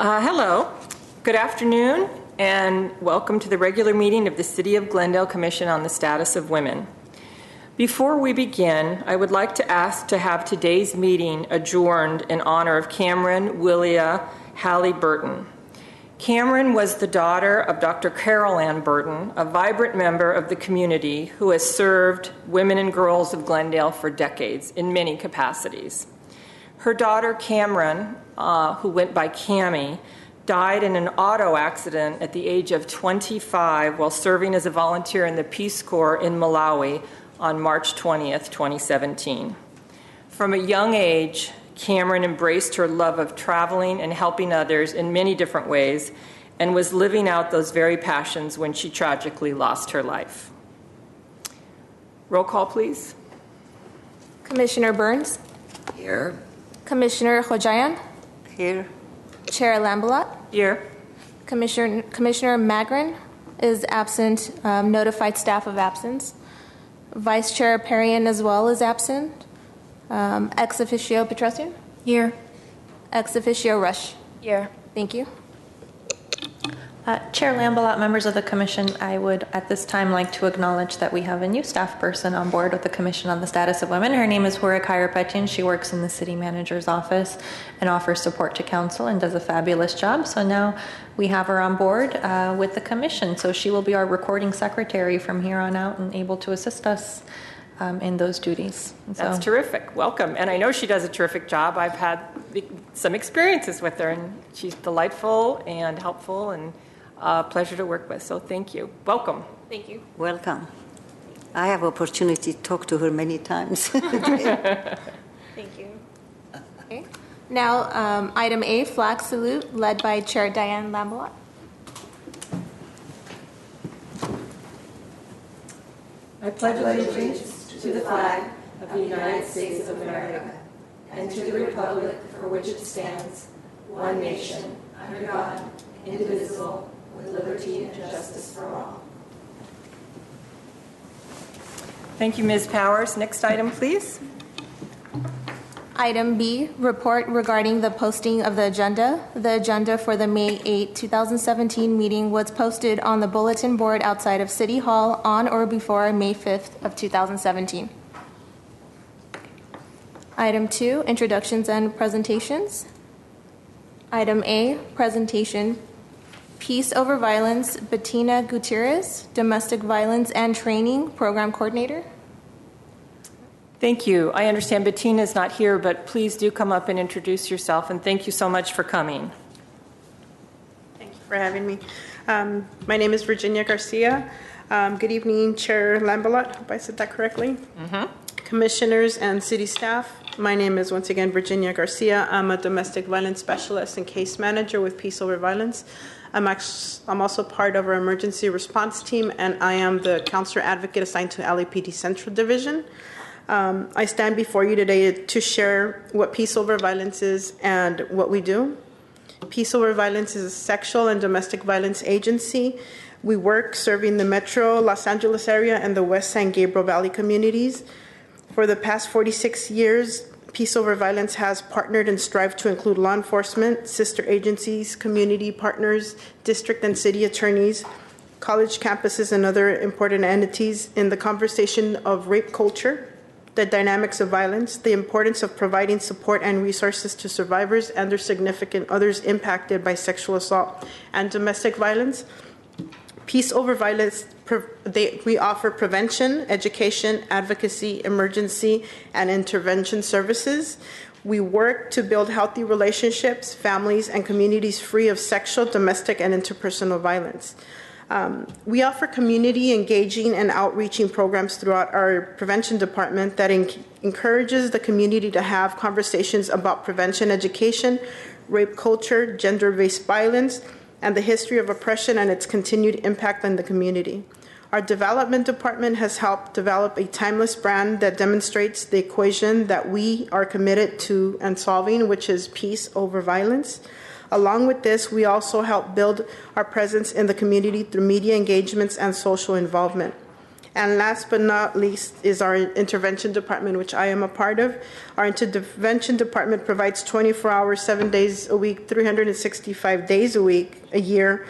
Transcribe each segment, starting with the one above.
Hello, good afternoon, and welcome to the regular meeting of the City of Glendale Commission on the Status of Women. Before we begin, I would like to ask to have today's meeting adjourned in honor of Cameron Willia Hallie Burton. Cameron was the daughter of Dr. Carol Ann Burton, a vibrant member of the community who has served women and girls of Glendale for decades in many capacities. Her daughter, Cameron, who went by Cammie, died in an auto accident at the age of 25 while serving as a volunteer in the Peace Corps in Malawi on March 20th, 2017. From a young age, Cameron embraced her love of traveling and helping others in many different ways and was living out those very passions when she tragically lost her life. Roll call, please. Commissioner Burns? Here. Commissioner Hojayan? Here. Chair Lambalot? Here. Commissioner Magrin is absent, notified staff of absence. Vice Chair Perrion as well is absent. Ex officio Petrosian? Here. Ex officio Rush? Here. Thank you. Chair Lambalot, members of the Commission, I would at this time like to acknowledge that we have a new staff person on board with the Commission on the Status of Women. Her name is Hura Khairapetian. She works in the City Manager's office and offers support to Council and does a fabulous job. So now we have her on board with the Commission. So she will be our recording secretary from here on out and able to assist us in those duties. That's terrific. Welcome. And I know she does a terrific job. I've had some experiences with her, and she's delightful and helpful and a pleasure to work with. So thank you. Welcome. Thank you. Welcome. I have opportunity to talk to her many times. Thank you. Okay. Now, item A, flag salute, led by Chair Diane Lambalot. I pledge allegiance to the flag of the United States of America and to the republic for which it stands, one nation, under God, indivisible, with liberty and justice for all. Thank you, Ms. Powers. Next item, please. Item B, report regarding the posting of the agenda. The agenda for the May 8, 2017 meeting was posted on the bulletin board outside of City Hall on or before May 5th of 2017. Item 2, introductions and presentations. Item A, presentation. Peace Over Violence, Bettina Gutierrez, Domestic Violence and Training Program Coordinator. Thank you. I understand Bettina is not here, but please do come up and introduce yourself, and thank you so much for coming. Thank you for having me. My name is Virginia Garcia. Good evening, Chair Lambalot. Hope I said that correctly. Commissioners and city staff. My name is once again Virginia Garcia. I'm a domestic violence specialist and case manager with Peace Over Violence. I'm also part of our emergency response team, and I am the counselor advocate assigned to LAPD Central Division. I stand before you today to share what Peace Over Violence is and what we do. Peace Over Violence is a sexual and domestic violence agency. We work serving the Metro Los Angeles area and the West San Gabriel Valley communities. For the past 46 years, Peace Over Violence has partnered and strived to include law enforcement, sister agencies, community partners, district and city attorneys, college campuses, and other important entities in the conversation of rape culture, the dynamics of violence, the importance of providing support and resources to survivors and their significant others impacted by sexual assault and domestic violence. Peace Over Violence, we offer prevention, education, advocacy, emergency, and intervention services. We work to build healthy relationships, families, and communities free of sexual, domestic, and interpersonal violence. We offer community engaging and outreaching programs throughout our prevention department that encourages the community to have conversations about prevention education, rape culture, gender-based violence, and the history of oppression and its continued impact on the community. Our development department has helped develop a timeless brand that demonstrates the equation that we are committed to and solving, which is peace over violence. Along with this, we also help build our presence in the community through media engagements and social involvement. And last but not least is our intervention department, which I am a part of. Our intervention department provides 24 hours, 7 days a week, 365 days a week, a year.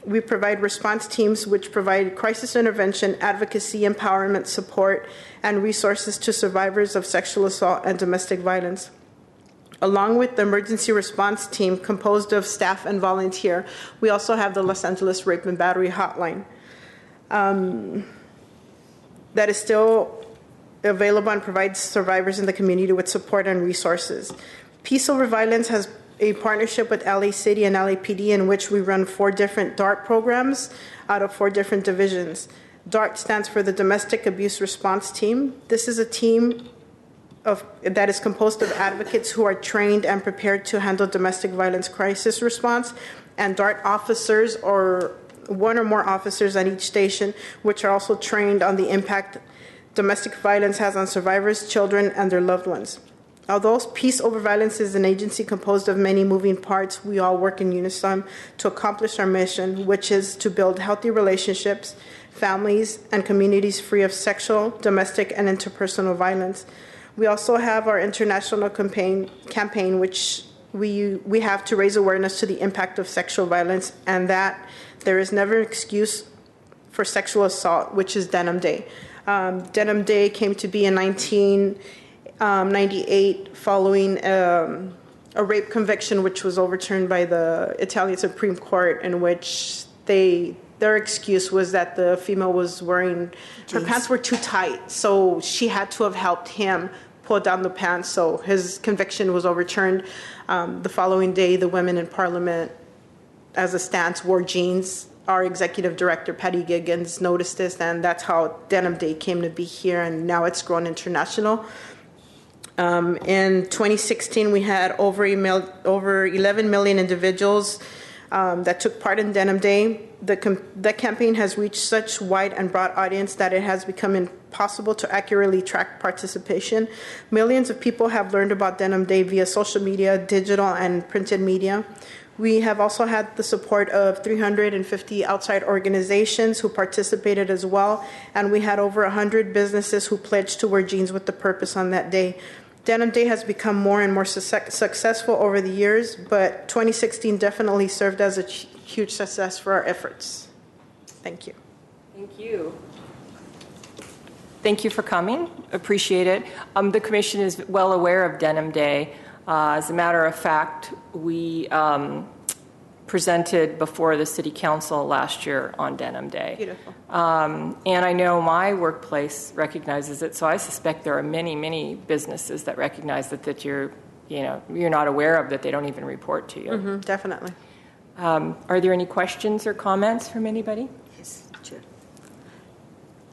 We provide response teams which provide crisis intervention, advocacy, empowerment, support, and resources to survivors of sexual assault and domestic violence. Along with the emergency response team composed of staff and volunteer, we also have the Los Angeles Rape and Battery Hotline that is still available and provides survivors in the community with support and resources. Peace Over Violence has a partnership with LA City and LAPD in which we run 4 different DART programs out of 4 different divisions. DART stands for the Domestic Abuse Response Team. This is a team that is composed of advocates who are trained and prepared to handle domestic violence crisis response, and DART officers, or one or more officers at each station, which are also trained on the impact domestic violence has on survivors, children, and their loved ones. Although Peace Over Violence is an agency composed of many moving parts, we all work in unison to accomplish our mission, which is to build healthy relationships, families, and communities free of sexual, domestic, and interpersonal violence. We also have our international campaign which we have to raise awareness to the impact of sexual violence, and that there is never an excuse for sexual assault, which is Denim Day. Denim Day came to be in 1998 following a rape conviction which was overturned by the Italian Supreme Court, in which their excuse was that the female was wearing, her pants were too tight, so she had to have helped him pull down the pants, so his conviction was overturned. The following day, the women in Parliament, as a stance, wore jeans. Our executive director, Patty Giggins, noticed this, and that's how Denim Day came to be here, and now it's grown international. In 2016, we had over 11 million individuals that took part in Denim Day. The campaign has reached such wide and broad audience that it has become impossible to accurately track participation. Millions of people have learned about Denim Day via social media, digital, and printed media. We have also had the support of 350 outside organizations who participated as well, and we had over 100 businesses who pledged to wear jeans with the purpose on that day. Denim Day has become more and more successful over the years, but 2016 definitely served as a huge success for our efforts. Thank you. Thank you. Thank you for coming. Appreciate it. The Commission is well aware of Denim Day. As a matter of fact, we presented before the City Council last year on Denim Day. Beautiful. And I know my workplace recognizes it, so I suspect there are many, many businesses that recognize that you're not aware of, that they don't even report to you. Mm-hmm, definitely. Are there any questions or comments from anybody? Yes, Chair.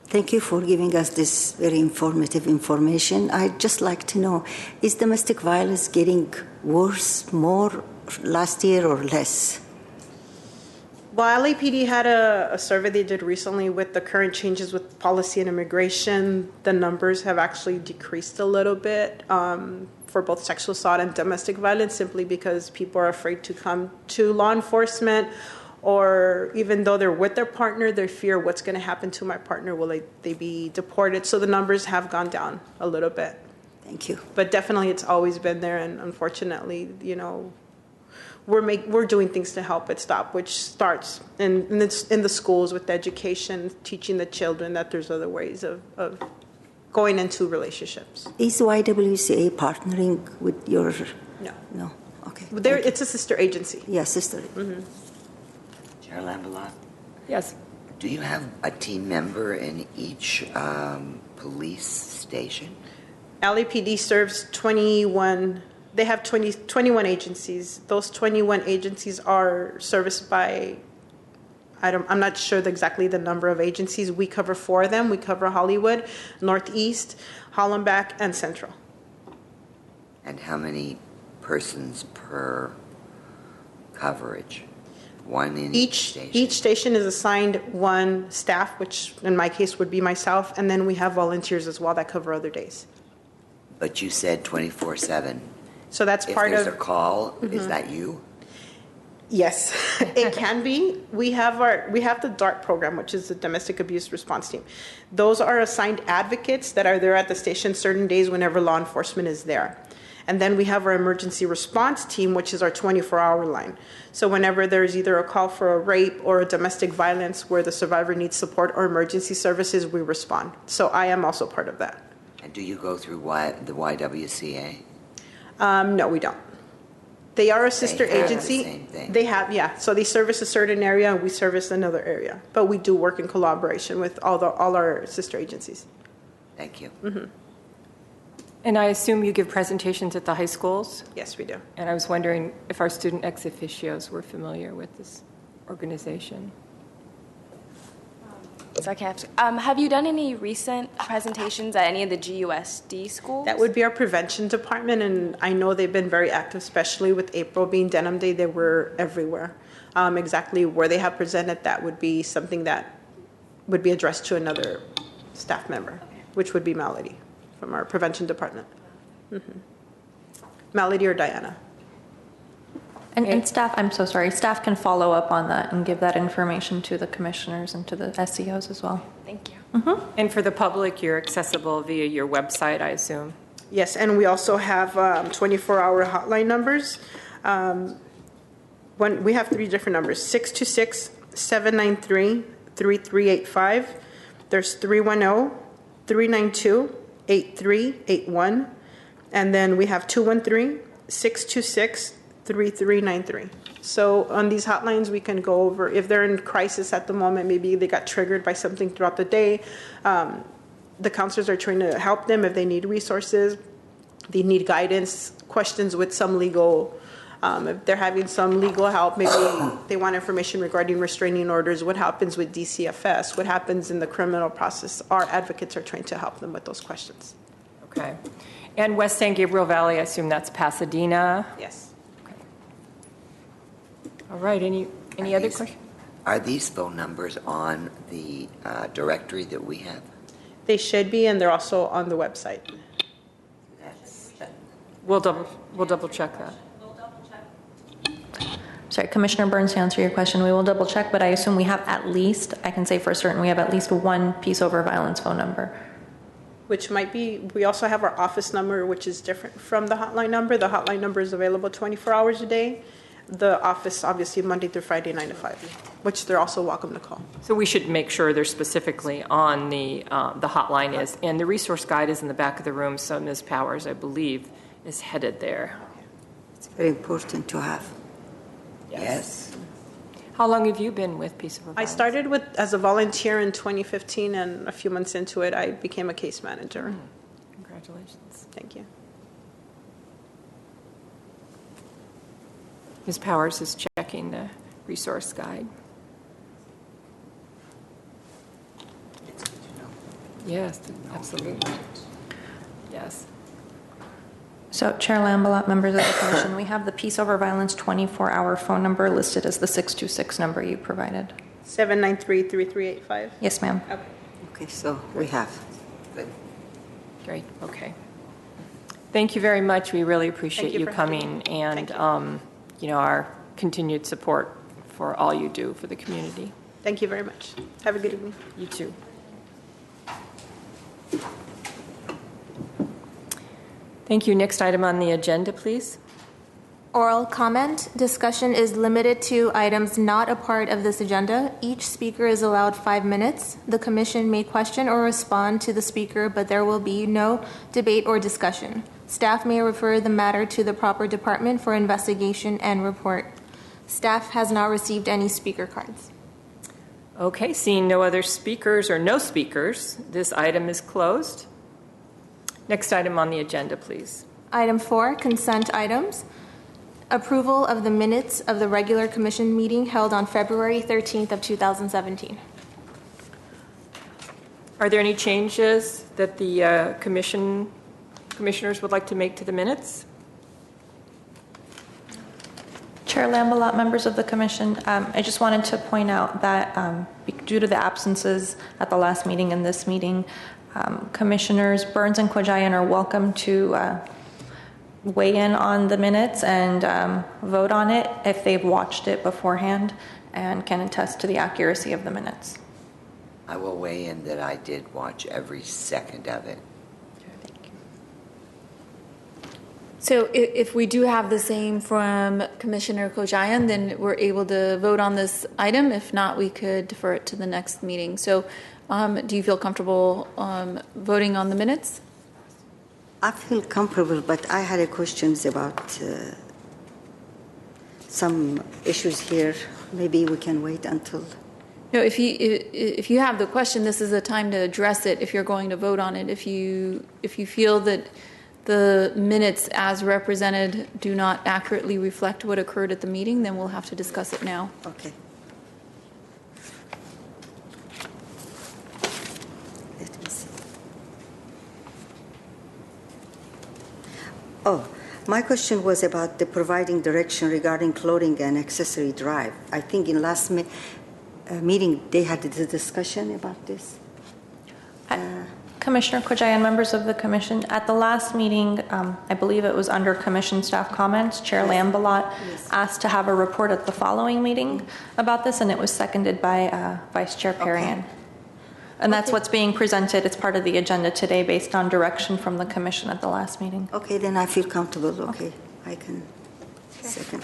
Thank you for giving us this very informative information. I'd just like to know, is domestic violence getting worse, more last year or less? Well, LAPD had a survey they did recently with the current changes with policy and immigration. The numbers have actually decreased a little bit for both sexual assault and domestic violence, simply because people are afraid to come to law enforcement, or even though they're with their partner, they fear what's going to happen to my partner. Will they be deported? So the numbers have gone down a little bit. Thank you. But definitely it's always been there, and unfortunately, we're doing things to help it stop, which starts in the schools with education, teaching the children that there's other ways of going into relationships. Is YWCA partnering with your... No. No? Okay. It's a sister agency. Yeah, sister. Mm-hmm. Chair Lambalot, Yes. do you have a team member in each police station? LAPD serves 21. They have 21 agencies. Those 21 agencies are serviced by, I'm not sure exactly the number of agencies. We cover 4 of them. We cover Hollywood, Northeast, Hollenbeck, and Central. And how many persons per coverage? One in each station? Each station is assigned one staff, which in my case would be myself, and then we have volunteers as well that cover other days. But you said 24/7. So that's part If there's of... a call, is that you? Yes, it can be. We have the DART program, which is the Domestic Abuse Response Team. Those are assigned advocates that are there at the station certain days whenever law enforcement is there. And then we have our emergency response team, which is our 24-hour line. So whenever there's either a call for a rape or a domestic violence where the survivor needs support or emergency services, we respond. So I am also part of that. And do you go through the YWCA? No, we don't. They are a sister They have the agency. same thing. They have, yeah. So they service a certain area, and we service another area. But we do work in collaboration with all our sister agencies. Thank you. And I assume you give presentations at the high schools? Yes, we do. And I was wondering if our student ex officios were familiar with this organization. Sarcastic. Have you done any recent presentations at any of the GUSD schools? That would be our prevention department, and I know they've been very active, especially with April being Denim Day. They were everywhere. Exactly where they have presented, that would be something that would be addressed to another staff member, which would be Melody from our prevention department. Melody or Diana. And staff, I'm so sorry, staff can follow up on that and give that information to the commissioners and to the SEOs as well. Thank you. And for the public, you're accessible via your website, I assume? Yes, and we also have 24-hour hotline numbers. We have 3 different numbers: 626-793-3385. There's 310-392-8381. And then we have 213-626-3393. So on these hotlines, we can go over if they're in crisis at the moment, maybe they got triggered by something throughout the day. The counselors are trying to help them if they need resources, they need guidance, questions with some legal, if they're having some legal help, maybe they want information regarding restraining orders, what happens with DCFS, what happens in the criminal process. Our advocates are trying to help them with those questions. Okay. And West San Gabriel Valley, I assume that's Pasadena? Yes. All right, any other questions? Are these phone numbers on the directory that we have? They should be, and they're also on the website. We'll double check that. Sorry, Commissioner Burns, to answer your question, we will double check, but I assume we have at least, I can say for certain, we have at least one peace over violence phone number. Which might be, we also have our office number, which is different from the hotline number. The hotline number is available 24 hours a day. The office, obviously, Monday through Friday, 9 to 5, which they're also welcome to call. So we should make sure they're specifically on the hotline is, and the resource guide is in the back of the room, so Ms. Powers, I believe, is headed there. It's very important to have. Yes. How long have you been with Peace Over I Violence? started as a volunteer in 2015, and a few months into it, I became a case manager. Congratulations. Thank you. Ms. Powers is checking the resource guide. It's good to know. Yes, absolutely. Yes. So, Chair Lambalot, members of the Commission, we have the Peace Over Violence 24-hour phone number listed as the 626 number you provided. 793-3385. Yes, ma'am. Okay. Okay, so we have. Good. Great. Okay. Thank you very much. We really appreciate Thank you you for coming and our continued support for all you do for the community. Thank you very much. Have a good evening. You too. Thank you. Next item on the agenda, please. Oral comment. Discussion is limited to items not a part of this agenda. Each speaker is allowed 5 minutes. The Commission may question or respond to the speaker, but there will be no debate or discussion. Staff may refer the matter to the proper department for investigation and report. Staff has not received any speaker cards. Okay, seeing no other speakers or no speakers, this item is closed. Next item on the agenda, please. Item 4, consent items. Approval of the minutes of the regular Commission meeting held on February 13th of 2017. Are there any changes that the commissioners would like to make to the minutes? Chair Lambalot, members of the Commission, I just wanted to point out that due to the absences at the last meeting and this meeting, Commissioners Burns and Kojayan are welcome to weigh in on the minutes and vote on it if they've watched it beforehand and can attest to the accuracy of the minutes. I will weigh in that I did watch every second of it. So if we do have the same from Commissioner Kojayan, then we're able to vote on this item. If not, we could defer it to the next meeting. So do you feel comfortable voting on the minutes? I feel comfortable, but I had a questions about some issues here. Maybe we can wait until. No, if you have the question, this is the time to address it. If you're going to vote on it, if you feel that the minutes as represented do not accurately reflect what occurred at the meeting, then we'll have to discuss it now. Okay. Let me see. Oh, my question was about the providing direction regarding clothing and accessory drive. I think in last meeting they had the discussion about this. Commissioner Kojayan, members of the commission, at the last meeting, I believe it was under commission staff comments, Chair Lambalot asked to have a report at the following meeting about this, and it was seconded by Vice Chair Perrian. And that's what's being presented. It's part of the agenda today based on direction from the commission at the last meeting. Okay, then I feel comfortable. Okay, I can second.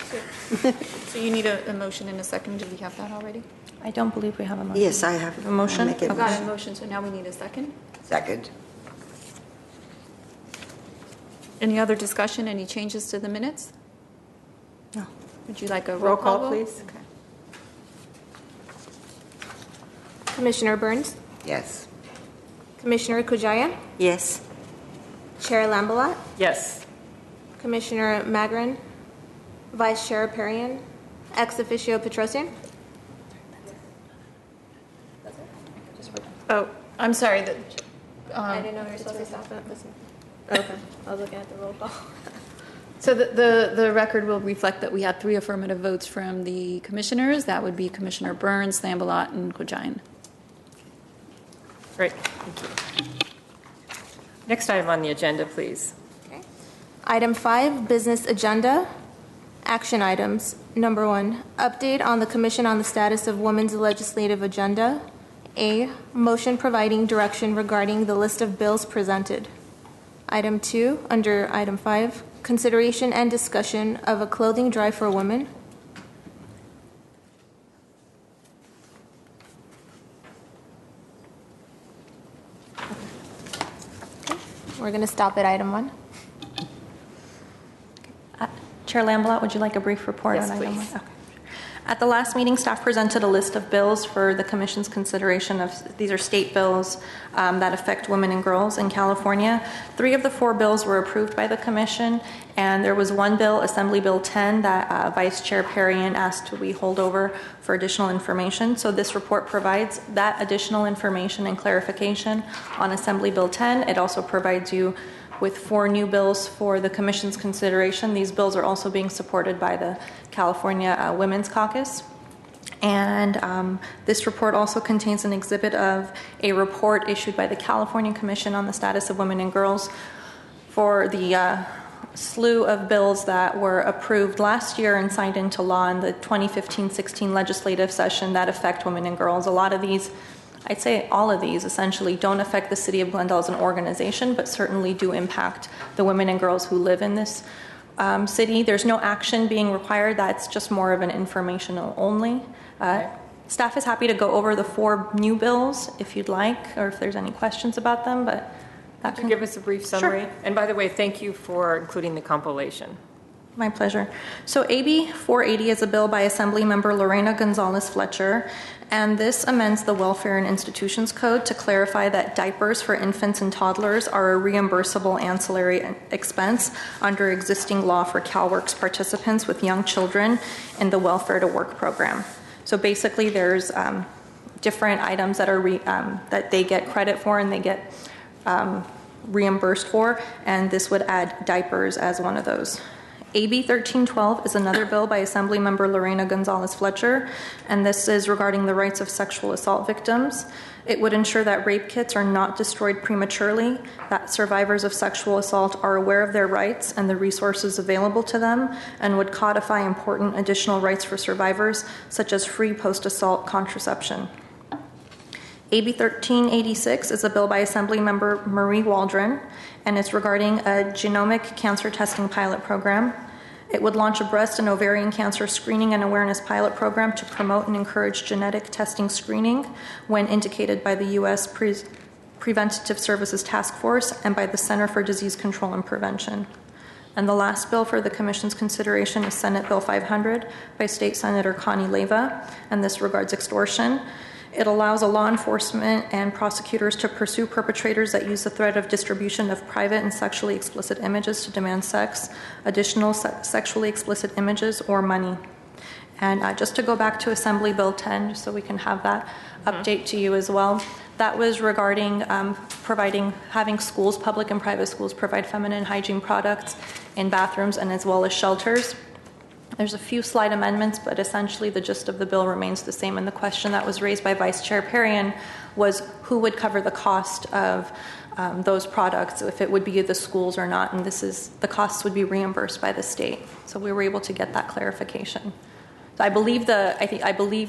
So you need a motion and a second. Do we have that already? I don't believe we have a motion. Yes, I have a motion. I've Got a motion, so now we need a second. Second. Any other discussion, any changes to the minutes? No. Would you like a Roll call, vote? please. Okay. Commissioner Burns, Yes. Commissioner Kojayan, Yes. Chair Lambalot, Yes. Commissioner Magrin, Vice Chair Perrian, ex officio Petrosian. Oh, I'm sorry. I didn't know you were supposed to stop it. Okay, I was looking at the roll call. So the record will reflect that we had 3 affirmative votes from the commissioners. That would be Commissioner Burns, Lambalot, and Kojayan. Great. Thank you. Next item on the agenda, please. Okay. Item 5, business agenda. Action items. Number 1, update on the Commission on the status of Women's Legislative Agenda. A, motion providing direction regarding the list of bills presented. Item 2, under item 5, consideration and discussion of a clothing drive for women. Okay. We're going to stop at item 1. Chair Lambalot, would you like a brief report Yes, on item please. 1? Okay. At the last meeting, staff presented a list of bills for the Commission's consideration of, these are state bills that affect women and girls in California. 3 of the 4 bills were approved by the Commission, and there was one bill, Assembly Bill 10, that Vice Chair Perrian asked we hold over for additional information. So this report provides that additional information and clarification on Assembly Bill 10. It also provides you with 4 new bills for the Commission's consideration. These bills are also being supported by the California Women's Caucus. And this report also contains an exhibit of a report issued by the California Commission on the Status of Women and Girls for the slew of bills that were approved last year and signed into law in the 2015-16 legislative session that affect women and girls. A lot of these, I'd say all of these essentially don't affect the City of Glendale as an organization, but certainly do impact the women and girls who live in this city. There's no action being required. That's just more of an informational only. Staff is happy to go over the 4 new bills if you'd like, or if there's any questions about them, but that Could you give us a brief summary? Sure. And by the way, thank you for including the compilation. My pleasure. So AB 480 is a bill by Assembly Member Lorena Gonzalez Fletcher, and this amends the Welfare and Institutions Code to clarify that diapers for infants and toddlers are a reimbursable ancillary expense under existing law for CalWORKS participants with young children in the Welfare to Work program. So basically there's different items that are that they get credit for and they get reimbursed for, and this would add diapers as one of those AB 1312 is another bill by Assemblymember Lorena Gonzalez Fletcher, and this is regarding the rights of sexual assault victims. It would ensure that rape kits are not destroyed prematurely, that survivors of sexual assault are aware of their rights and the resources available to them, and would codify important additional rights for survivors, such as free post-assault contraception. AB 1386 is a bill by Assemblymember Marie Waldron, and it's regarding a genomic cancer testing pilot program. It would launch a breast and ovarian cancer screening and awareness pilot program to promote and encourage genetic testing screening when indicated by the U.S. Preventative Services Task Force and by the Center for Disease Control and Prevention. And the last bill for the Commission's consideration is Senate Bill 500 by State Senator Connie Leyva, and this regards extortion. It allows law enforcement and prosecutors to pursue perpetrators that use the threat of distribution of private and sexually explicit images to demand sex, additional sexually explicit images, or money. And just to go back to Assembly Bill 10, just so we can have that update to you as well, that was regarding having schools, public and private schools, provide feminine hygiene products in bathrooms and as well as shelters. There's a few slight amendments, but essentially the gist of the bill remains the same. And the question that was raised by Vice Chair Perrion was who would cover the cost of those products, if it would be the schools or not. And the costs would be reimbursed by the state. So we were able to get that clarification. So I believe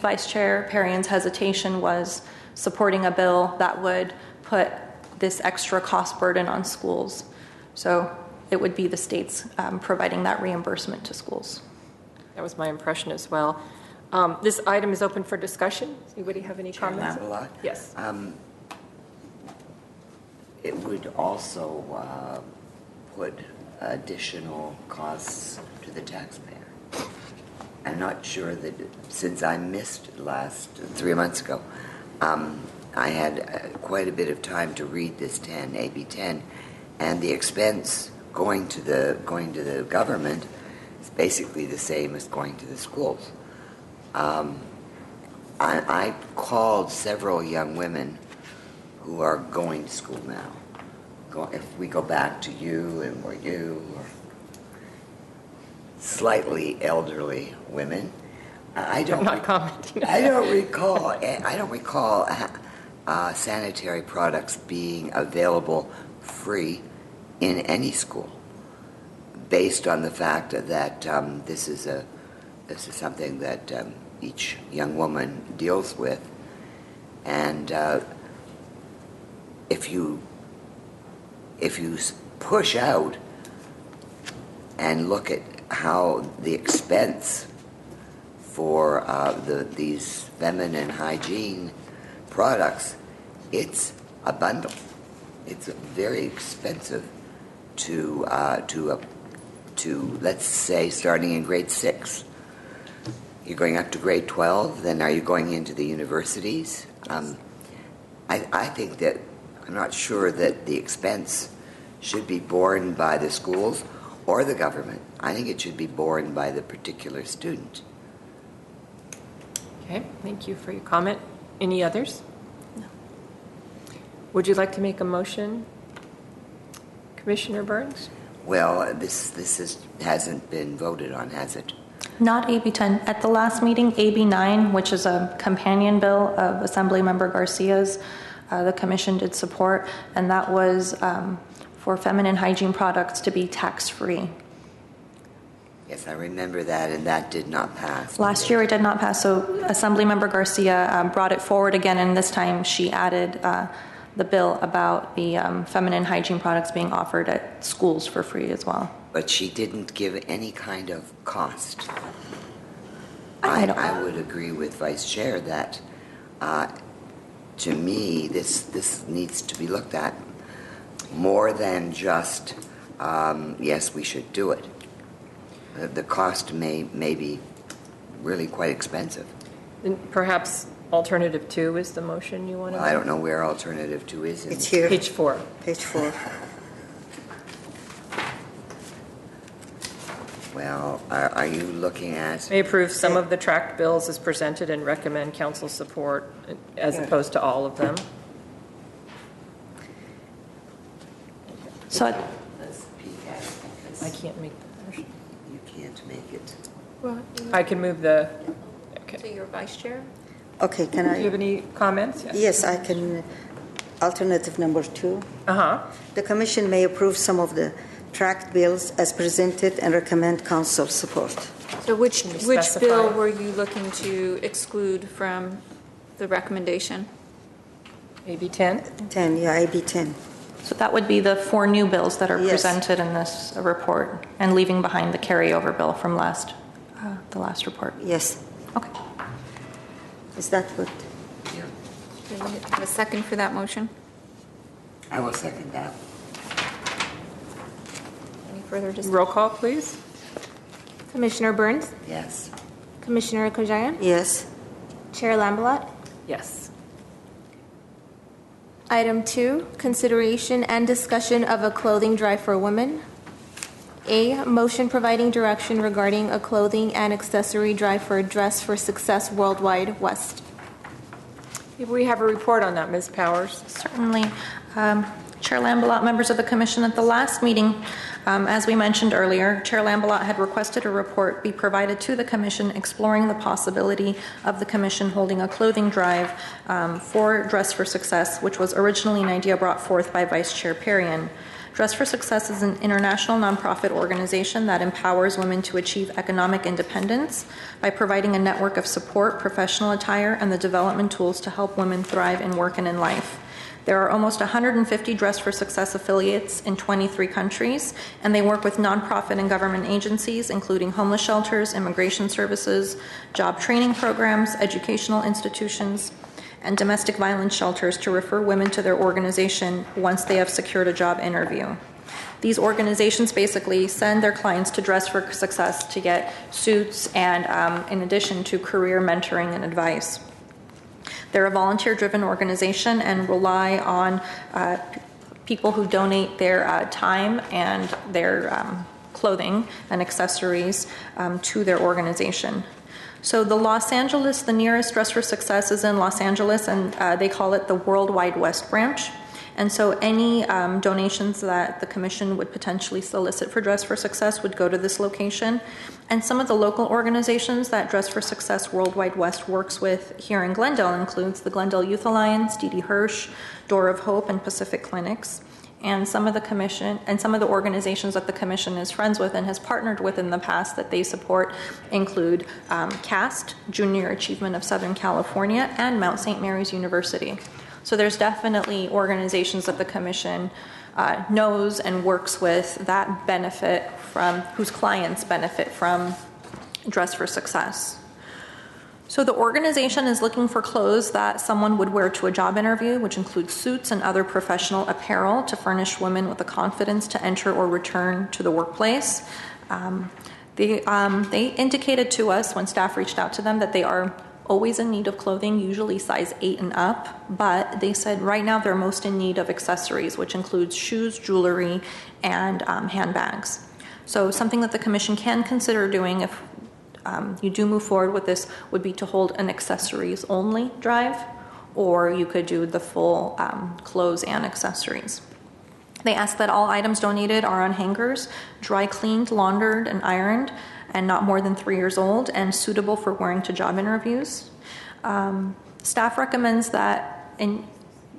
Vice Chair Perrion's hesitation was supporting a bill that would put this extra cost burden on schools. So it would be the states providing that reimbursement to schools. That was my impression as well. This item is open for discussion. Does anybody have any comments? Lambalot? Yes. It would also put additional costs to the taxpayer. I'm not sure that, since I missed last 3 months ago, I had quite a bit of time to read this AB 10, and the expense going to the government is basically the same as going to the schools. I called several young women who are going to school now. If we go back to you and or you, or slightly elderly women, I don't recall sanitary products being available free in any school, based on the fact that this is something that each young woman deals with, and if you push out and look at how the expense for these feminine hygiene products, it's a bundle. It's very expensive to let's say starting in grade 6. You're going up to grade 12, then are you going into the universities? I think that, I'm not sure that the expense should be borne by the schools or the government. I think it should be borne by the particular student. Okay, thank you for your comment. Any others? No. Would you like to make a motion, Commissioner Burns? Well, this hasn't been voted on, has it? Not AB 10. At the last meeting, AB 9, which is a companion bill of Assemblymember Garcia's, the Commission did support, and that was for feminine hygiene products to be tax-free. Yes, I remember that, and that did not pass. Last year it did not pass, so Assemblymember Garcia brought it forward again, and this time she added the bill about the feminine hygiene products being offered at schools for free as well. But she didn't give any kind of cost. I would agree with Vice Chair that, to me, this needs to be looked at more than just, yes, we should do it. The cost may be really quite expensive. And perhaps alternative 2 is the motion you want to Well, I don't know where alternative 2 is. It's here. Page 4. Page 4. Well, are you looking at... May approve some of the tracked bills as presented and recommend council support as opposed to all of them. So Let's peek at it, because I can't make the motion. you can't make it. I can move the. Okay. So you're vice chair? Okay, can Do you have I? any comments? Yes, I can. Alternative number 2. Uh-huh. The commission may approve some of the tracked bills as presented and recommend council support. So which specify? bill were you looking to exclude from the recommendation? AB 10? 10, yeah, AB 10. So that would be the 4 new bills that are Yes. presented in this report, and leaving behind the carryover bill from the last report. Yes. Okay. Is that what? Yeah, Do we have a second for that motion? I will second that. Any further discussion? Roll call, please. Commissioner Burns, Yes. Commissioner Kojayan, Yes. Chair Lambelat. Yes. Item 2, consideration and discussion of a clothing drive for women. A, motion providing direction regarding a clothing and accessory drive for Dress for Success Worldwide West. We have a report on that, Ms. Powers. Certainly. Chair Lambelat, members of the commission, at the last meeting, as we mentioned earlier, Chair Lambelat had requested a report be provided to the commission exploring the possibility of the commission holding a clothing drive for Dress for Success, which was originally an idea brought forth by Vice Chair Perrion. Dress for Success is an international nonprofit organization that empowers women to achieve economic independence by providing a network of support, professional attire, and the development tools to help women thrive in work and in life. There are almost 150 Dress for Success affiliates in 23 countries, and they work with nonprofit and government agencies, including homeless shelters, immigration services, job training programs, educational institutions, and domestic violence shelters to refer women to their organization once they have secured a job interview. These organizations basically send their clients to Dress for Success to get suits and in addition to career mentoring and advice. They're a volunteer-driven organization and rely on people who donate their time and their clothing and accessories to their organization. So the nearest Dress for Success is in Los Angeles, and they call it the Worldwide West branch. And so any donations that the commission would potentially solicit for Dress for Success would go to this location. And some of the local organizations that Dress for Success Worldwide West works with here in Glendale includes the Glendale Youth Alliance, D.D. Hirsch, Door of Hope, and Pacific Clinics. And some of the organizations that the commission is friends with and has partnered with in the past that they support include CAST, Junior Achievement of Southern California, and Mount St. Mary's University. So there's definitely organizations that the commission knows and works with that benefit from, whose clients benefit from Dress for Success. So the organization is looking for clothes that someone would wear to a job interview, which includes suits and other professional apparel to furnish women with the confidence to enter or return to the workplace. They indicated to us when staff reached out to them that they are always in need of clothing, usually size 8 and up, but they said right now they're most in need of accessories, which includes shoes, jewelry, and handbags. So something that the commission can consider doing if you do move forward with this would be to hold an accessories only drive, or you could do the full clothes and accessories. They ask that all items donated are on hangers, dry cleaned, laundered, and ironed, and not more than 3 years old, and suitable for wearing to job interviews. Staff recommends that in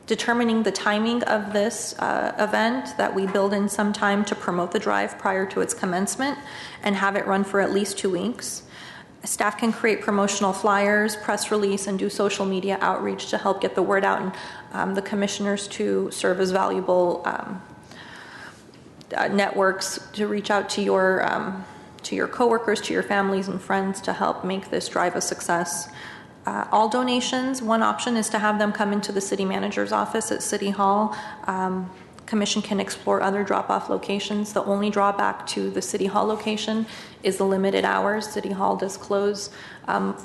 determining the timing of this event, that we build in some time to promote the drive prior to its commencement and have it run for at least 2 weeks. Staff can create promotional flyers, press release, and do social media outreach to help get the word out, and the commissioners to serve as valuable networks to reach out to your coworkers, to your families and friends to help make this drive a success. All donations, one option is to have them come into the city manager's office at City Hall. Commission can explore other drop-off locations. The only drawback to the City Hall location is the limited hours. City Hall does close,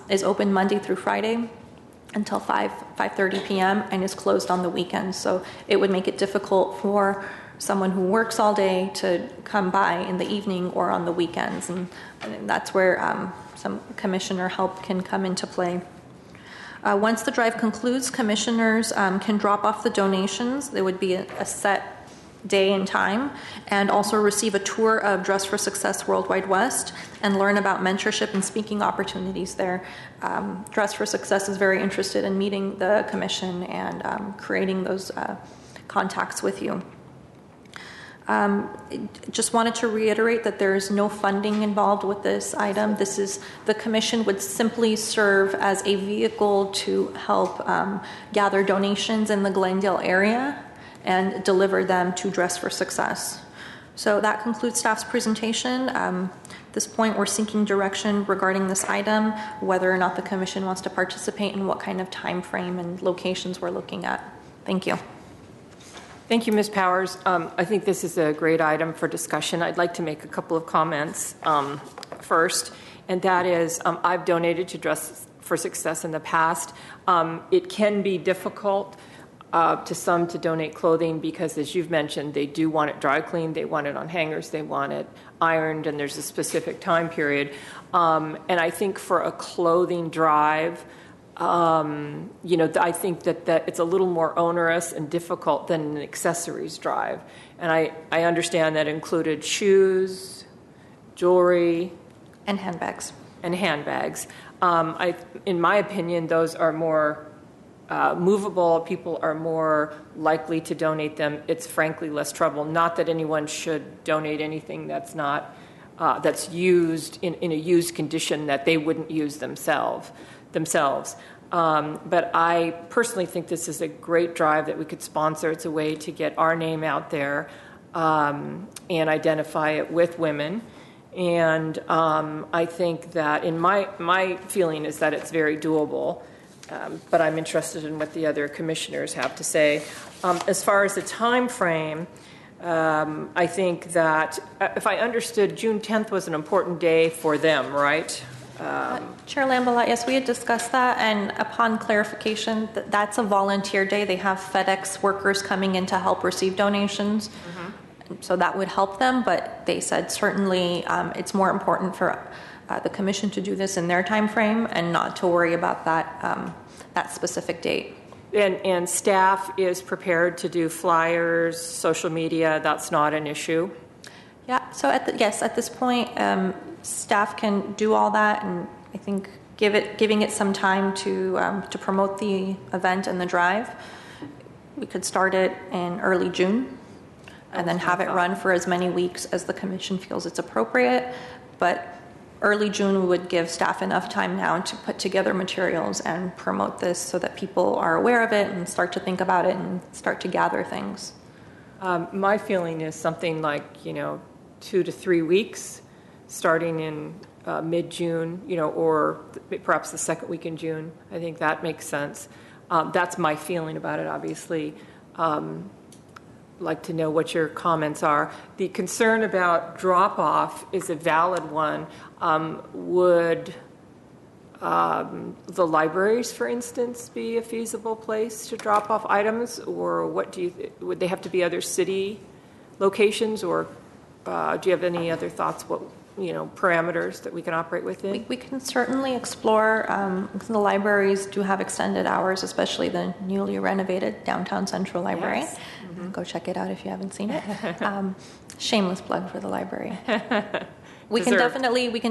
is open Monday through Friday until 5:30 p.m. and is closed on the weekends. So it would make it difficult for someone who works all day to come by in the evening or on the weekends. And that's where some commissioner help can come into play. Once the drive concludes, commissioners can drop off the donations. There would be a set day and time, and also receive a tour of Dress for Success Worldwide West and learn about mentorship and speaking opportunities there. Dress for Success is very interested in meeting the commission and creating those contacts with you. Just wanted to reiterate that there is no funding involved with this item. The commission would simply serve as a vehicle to help gather donations in the Glendale area and deliver them to Dress for Success. So that concludes staff's presentation. At this point, we're seeking direction regarding this item, whether or not the commission wants to participate and what kind of time frame and locations we're looking at. Thank you. Thank you, Ms. Powers. I think this is a great item for discussion. I'd like to make a couple of comments first, and that is I've donated to Dress for Success in the past. It can be difficult to some to donate clothing because, as you've mentioned, they do want it dry cleaned, they want it on hangers, they want it ironed, and there's a specific time period. And I think for a clothing drive, I think that it's a little more onerous and difficult than an accessories drive. And I understand that included shoes, jewelry. And handbags. In my opinion, those are more movable. People are more likely to donate them. It's frankly less trouble. Not that anyone should donate anything that's not that's used in a used condition that they wouldn't use themselves. But I personally think this is a great drive that we could sponsor. It's a way to get our name out there and identify it with women. And I think that my feeling is that it's very doable. But I'm interested in what the other commissioners have to say. As far as the time frame, I think that if I understood, June 10th was an important day for them, right? Chair Lambola, yes, we had discussed that, and upon clarification, that's a volunteer day. They have FedEx workers coming in to help receive donations, so that would help them, but they said certainly it's more important for the commission to do this in their time frame and not to worry about that specific date. And staff is prepared to do flyers, social media. That's not an issue. Yeah. So at this point, staff can do all that, and I think giving it some time to promote the event and the drive. We could start it in early June, and then have it run for as many weeks as the commission feels it's appropriate. But early June would give staff enough time now to put together materials and promote this so that people are aware of it and start to think about it and start to gather things. My feeling is something like, 2 to 3 weeks, starting in mid-June, or perhaps the second week in June. I think that makes sense. That's my feeling about it, obviously. Like to know what your comments are. The concern about drop-off is a valid one. Would the libraries, for instance, be a feasible place to drop off items, or what would they have to be other city locations, or do you have any other thoughts? What parameters that we can operate within? We can certainly explore. The libraries do have extended hours, especially the newly renovated Downtown Central Library. Yes. Mm-hmm. Go check it out if you haven't seen it. Shameless plug for the library. We can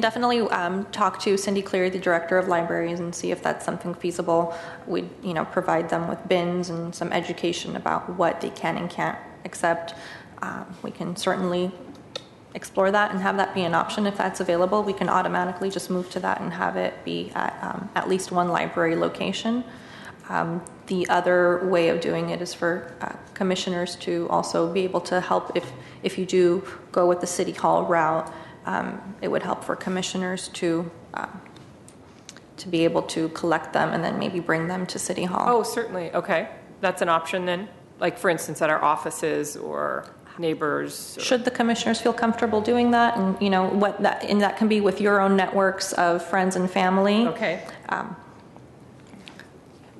definitely talk to Cindy Cleary, the director of libraries, and see if that's something feasible. We'd provide them with bins and some education about what they can and can't accept. We can certainly explore that and have that be an option. If that's available, we can automatically just move to that and have it be at least one library location. The other way of doing it is for commissioners to also be able to help if you do go with the city hall route. It would help for commissioners to be able to collect them and then maybe bring them to city hall. Oh, certainly. Okay, that's an option then. Like, for instance, at our offices or neighbors. Should the commissioners feel comfortable doing that, and that can be with your own networks of friends and family. Okay.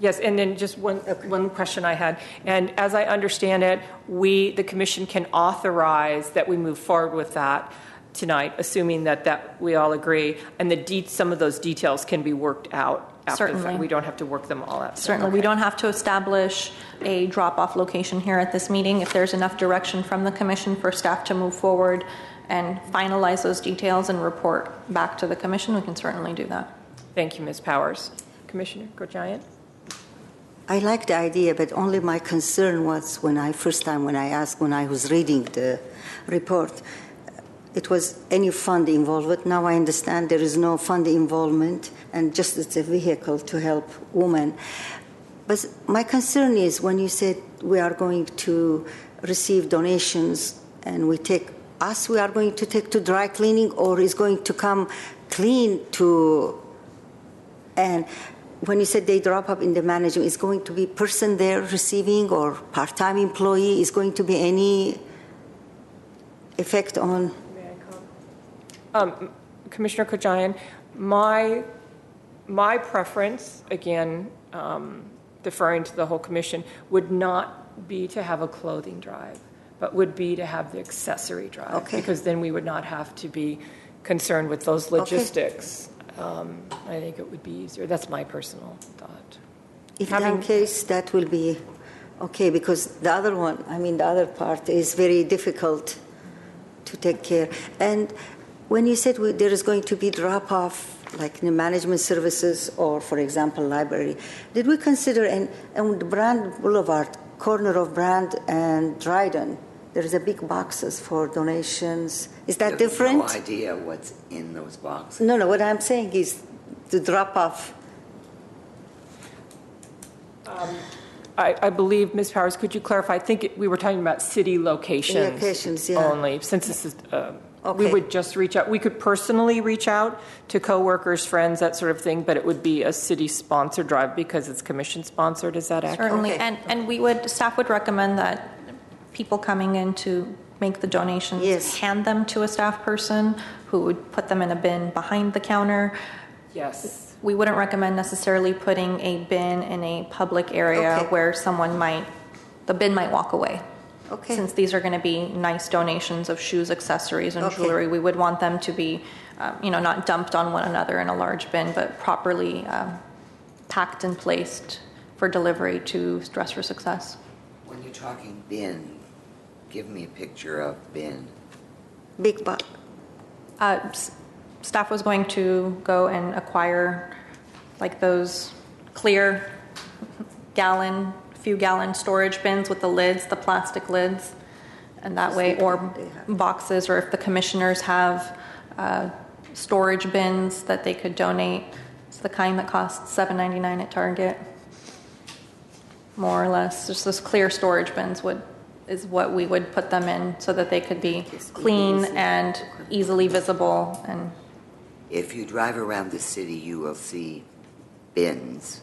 Yes, and then just one question I had, and as I understand it, the commission can authorize that we move forward with that tonight, assuming that we all agree, and some of those details can be worked out after the fact. Certainly. We don't have to work them all out. Certainly, we don't have to establish a drop-off location here at this meeting. If there's enough direction from the commission for staff to move forward and finalize those details and report back to the commission, we can certainly do that. Thank you, Ms. Powers. Commissioner Gojayan? I like the idea, but only my concern was when I was reading the report, it was any fund involved. Now I understand there is no fund involvement and just it's a vehicle to help women. But my concern is when you said we are going to receive donations and we are going to take to dry cleaning, or is going to come clean to, and when you said they drop up in the management, is going to be person there receiving or part-time employee? Is going to be any effect on? Commissioner Kojayan, my preference, again, deferring to the whole commission, would not be to have a clothing drive, but would be to have the accessory drive. Okay. Because then we would not have to be concerned with those logistics. I think it would be easier. That's my personal thought. If in case, that will be okay, because the other part is very difficult to take care. And when you said there is going to be drop-off, like in the management services or, for example, library, did we consider on the Brand Boulevard, corner of Brand and Dryden, there is a big boxes for donations. Is that different? No idea what's in those boxes. No, what I'm saying is the drop-off. I believe, Ms. Powers, could you clarify? I think we were talking about city locations, yeah. only. Since this is, Okay. we would just reach out. We could personally reach out to coworkers, friends, that sort of thing, but it would be a city-sponsored drive because it's commission-sponsored. Is that accurate? Certainly, Okay. and staff would recommend that people coming in to make the donations Yes. hand them to a staff person who would put them in a bin behind the counter. Yes. We wouldn't recommend necessarily putting a bin in a public area Okay. where the bin might walk away. Okay. Since these are going to be nice donations of shoes, accessories, and Okay. jewelry, we would want them to be, not dumped on one another in a large bin, but properly packed and placed for delivery to Dress for Success. When you're talking bin, give me a picture of bin. Big box. Staff was going to go and acquire like those clear few gallon storage bins with the lids, the plastic lids, and that way, or boxes, or if the commissioners have storage bins that they could donate. It's the kind that costs $7.99 at Target, more or less. Just those clear storage bins is what we would put them in so that they could be clean and easily visible. And If you drive around the city, you will see bins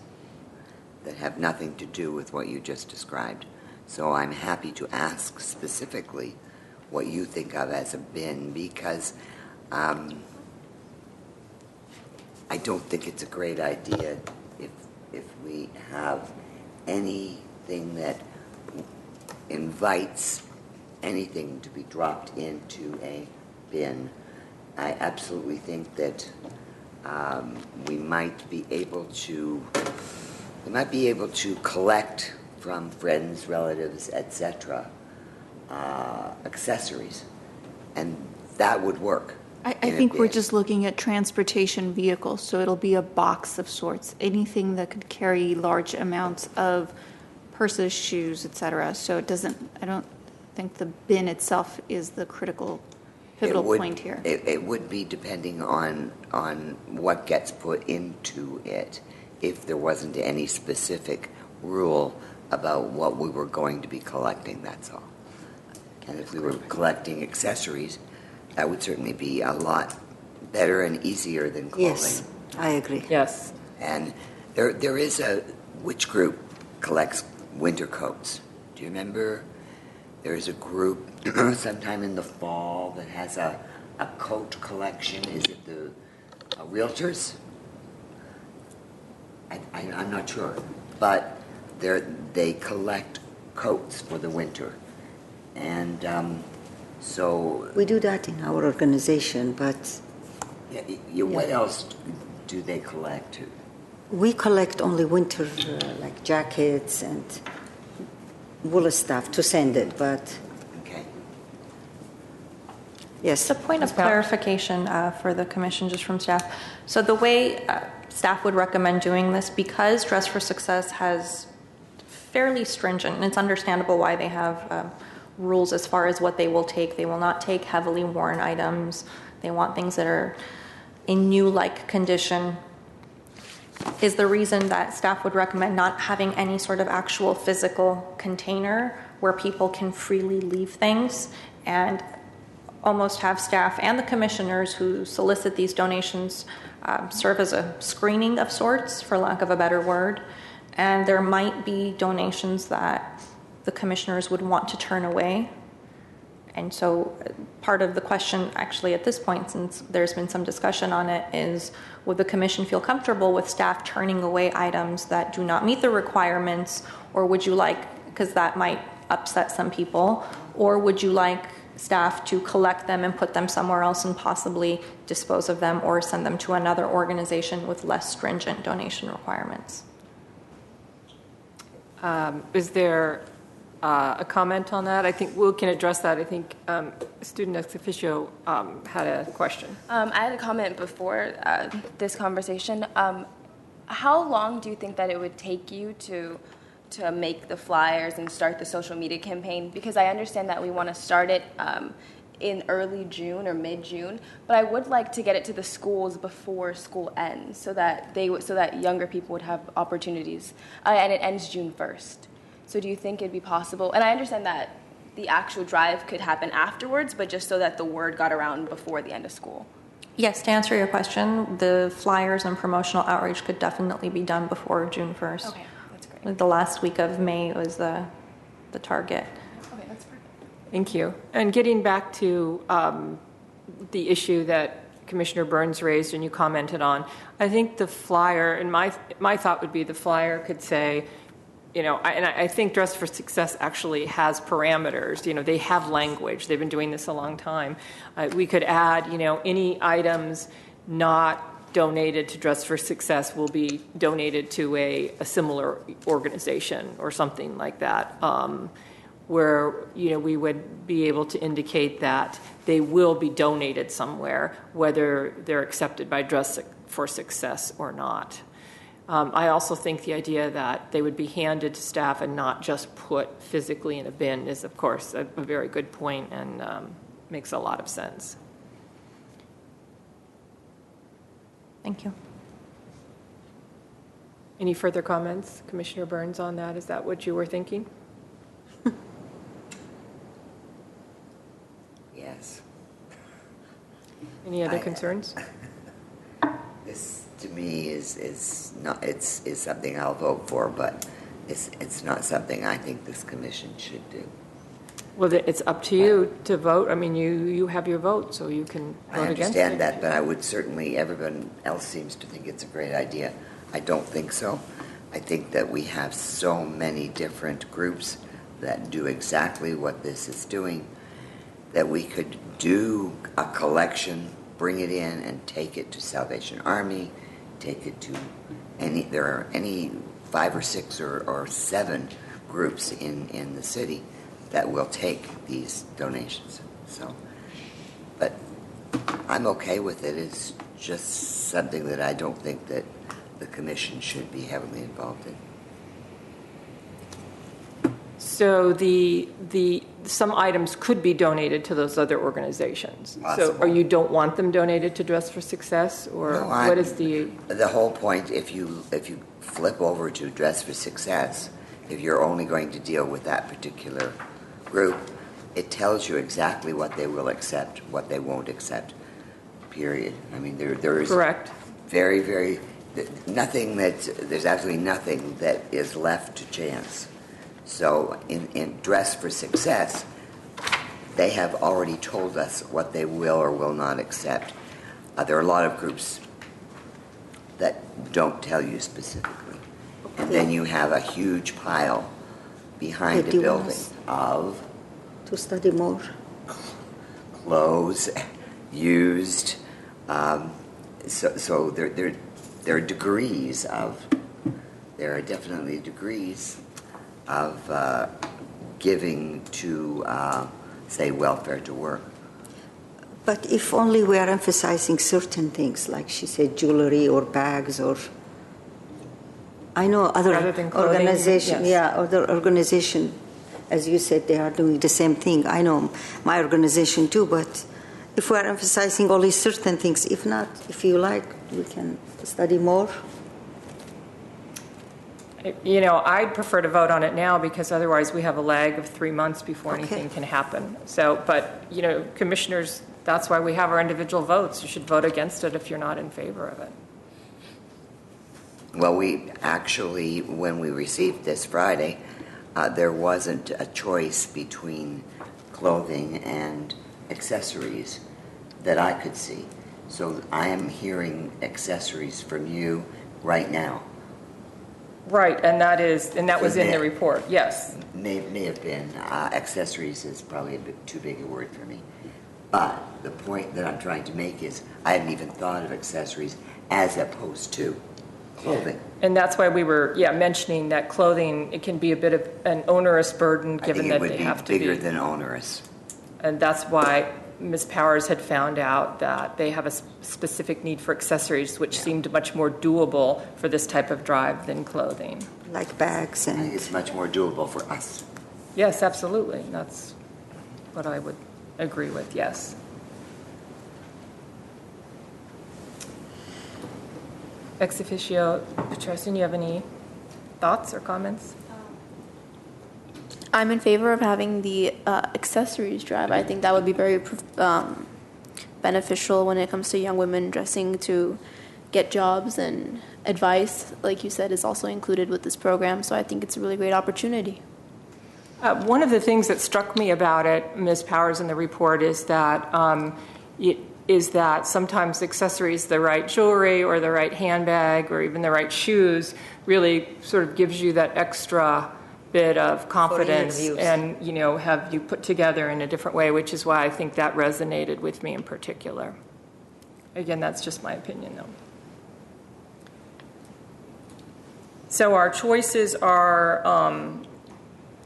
that have nothing to do with what you just described. So I'm happy to ask specifically what you think of as a bin, because I don't think it's a great idea if we have anything that invites anything to be dropped into a bin. I absolutely think that we might be able to collect from friends, relatives, etc., accessories, and that would work. I think we're just looking at transportation vehicles, so it'll be a box of sorts, anything that could carry large amounts of purses, shoes, etc. So I don't think the bin itself is the pivotal point here. It would be depending on what gets put into it, if there wasn't any specific rule about what we were going to be collecting, that's all. And if we were collecting accessories, that would certainly be a lot better and easier than clothing. Yes, I agree. Yes. And there is which group collects winter coats? Do you remember? There is a group sometime in the fall that has a coat collection. Is it the realtors? I'm not sure, but they collect coats for the winter, and so We do that in our organization, but what else do they collect? We collect only winter, like jackets and wool stuff to send it, but Okay. yes. Just a point of clarification for the commission, just from staff. So the way staff would recommend doing this, because Dress for Success has fairly stringent, and it's understandable why they have rules as far as what they will take. They will not take heavily worn items. They want things that are in new-like condition. Is the reason that staff would recommend not having any sort of actual physical container where people can freely leave things, and almost have staff and the commissioners who solicit these donations serve as a screening of sorts, for lack of a better word. And there might be donations that the commissioners would want to turn away. And so part of the question actually at this point, since there's been some discussion on it, is would the commission feel comfortable with staff turning away items that do not meet the requirements, or would you like, because that might upset some people, or would you like staff to collect them and put them somewhere else and possibly dispose of them or send them to another organization with less stringent donation requirements? Is there a comment on that? I think we can address that. I think student ex officio had a question. I had a comment before this conversation. How long do you think that it would take you to make the flyers and start the social media campaign? Because I understand that we want to start it in early June or mid-June, but I would like to get it to the schools before school ends, so that younger people would have opportunities. And it ends June 1st. So do you think it'd be possible? And I understand that the actual drive could happen afterwards, but just so that the word got around before the end of school. Yes, to answer your question, the flyers and promotional outreach could definitely be done before June 1st. Okay, that's great. The last week of May was the target. Okay, that's perfect. Thank you. And getting back to the issue that Commissioner Burns raised and you commented on, I think the flyer, and my thought would be the flyer could say, I think Dress for Success actually has parameters. They have language. They've been doing this a long time. We could add, any items not donated to Dress for Success will be donated to a similar organization or something like that, where, we would be able to indicate that they will be donated somewhere, whether they're accepted by Dress for Success or not. I also think the idea that they would be handed to staff and not just put physically in a bin is, of course, a very good point and makes a lot of sense. Thank you. Any further comments, Commissioner Burns, on that? Is that what you were thinking? Yes. Any other concerns? This to me is not it's something I'll vote for, but it's not something I think this commission should do. Well, it's up to you to vote. I mean, you have your vote, so you can vote against it. I understand that, but I would certainly, everyone else seems to think it's a great idea. I don't think so. I think that we have so many different groups that do exactly what this is doing, that we could do a collection, bring it in and take it to Salvation Army, take it to there are any 5 or 6 or 7 groups in the city that will take these donations. So, but I'm okay with it. It's just something that I don't think that the commission should be heavily involved in. So some items could be donated to those other organizations. Possible. So, or you don't want them donated to Dress for Success, or No, what is the whole point? If you flip over to Dress for Success, if you're only going to deal with that particular group, it tells you exactly what they will accept, what they won't accept. Period. I mean, there is correct? Very, very nothing there's absolutely nothing that is left to chance. So in Dress for Success, they have already told us what they will or will not accept. There are a lot of groups that don't tell you specifically. And then you have a huge pile behind a building of to study more clothes, used. So there are definitely degrees of giving to, say, welfare to work. But if only we are emphasizing certain things, like she said, jewelry or bags, or I know other Rather than clothing, organization, yes. yeah, other organization, as you said, they are doing the same thing. I know my organization too, but if we are emphasizing only certain things, if not, if you like, we can study more. You know, I'd prefer to vote on it now because otherwise we have a lag of 3 months before Okay. anything can happen. So, but, you know, commissioners, that's why we have our individual votes. You should vote against it if you're not in favor of it. Well, we actually, when we received this Friday, there wasn't a choice between clothing and accessories that I could see. So I am hearing accessories from you right now. Right, and that was So in the that- report, yes. May have been. Accessories is probably a bit too big a word for me. But the point that I'm trying to make is I hadn't even thought of accessories as opposed to clothing. And that's why we were, mentioning that clothing, it can be a bit of an onerous burden I given think that it they would have be to bigger be. than onerous. And that's why Ms. Powers had found out that they have a specific need for accessories, which seemed much more doable for this type of drive than clothing. Like bags I think and it's much more doable for us. Yes, absolutely. That's what I would agree with, yes. Ex officio, Patricia, you have any thoughts or comments? I'm in favor of having the accessories drive. I think that would be very beneficial when it comes to young women dressing to get jobs, and advice, like you said, is also included with this program. So I think it's a really great opportunity. One of the things that struck me about it, Ms. Powers, in the report is that sometimes accessories, the right jewelry or the right handbag or even the right shoes, really sort of gives you that extra bit of confidence and, you know, have you put together in a different way, which is why I think that resonated with me in particular. Again, that's just my opinion, though. So our choices are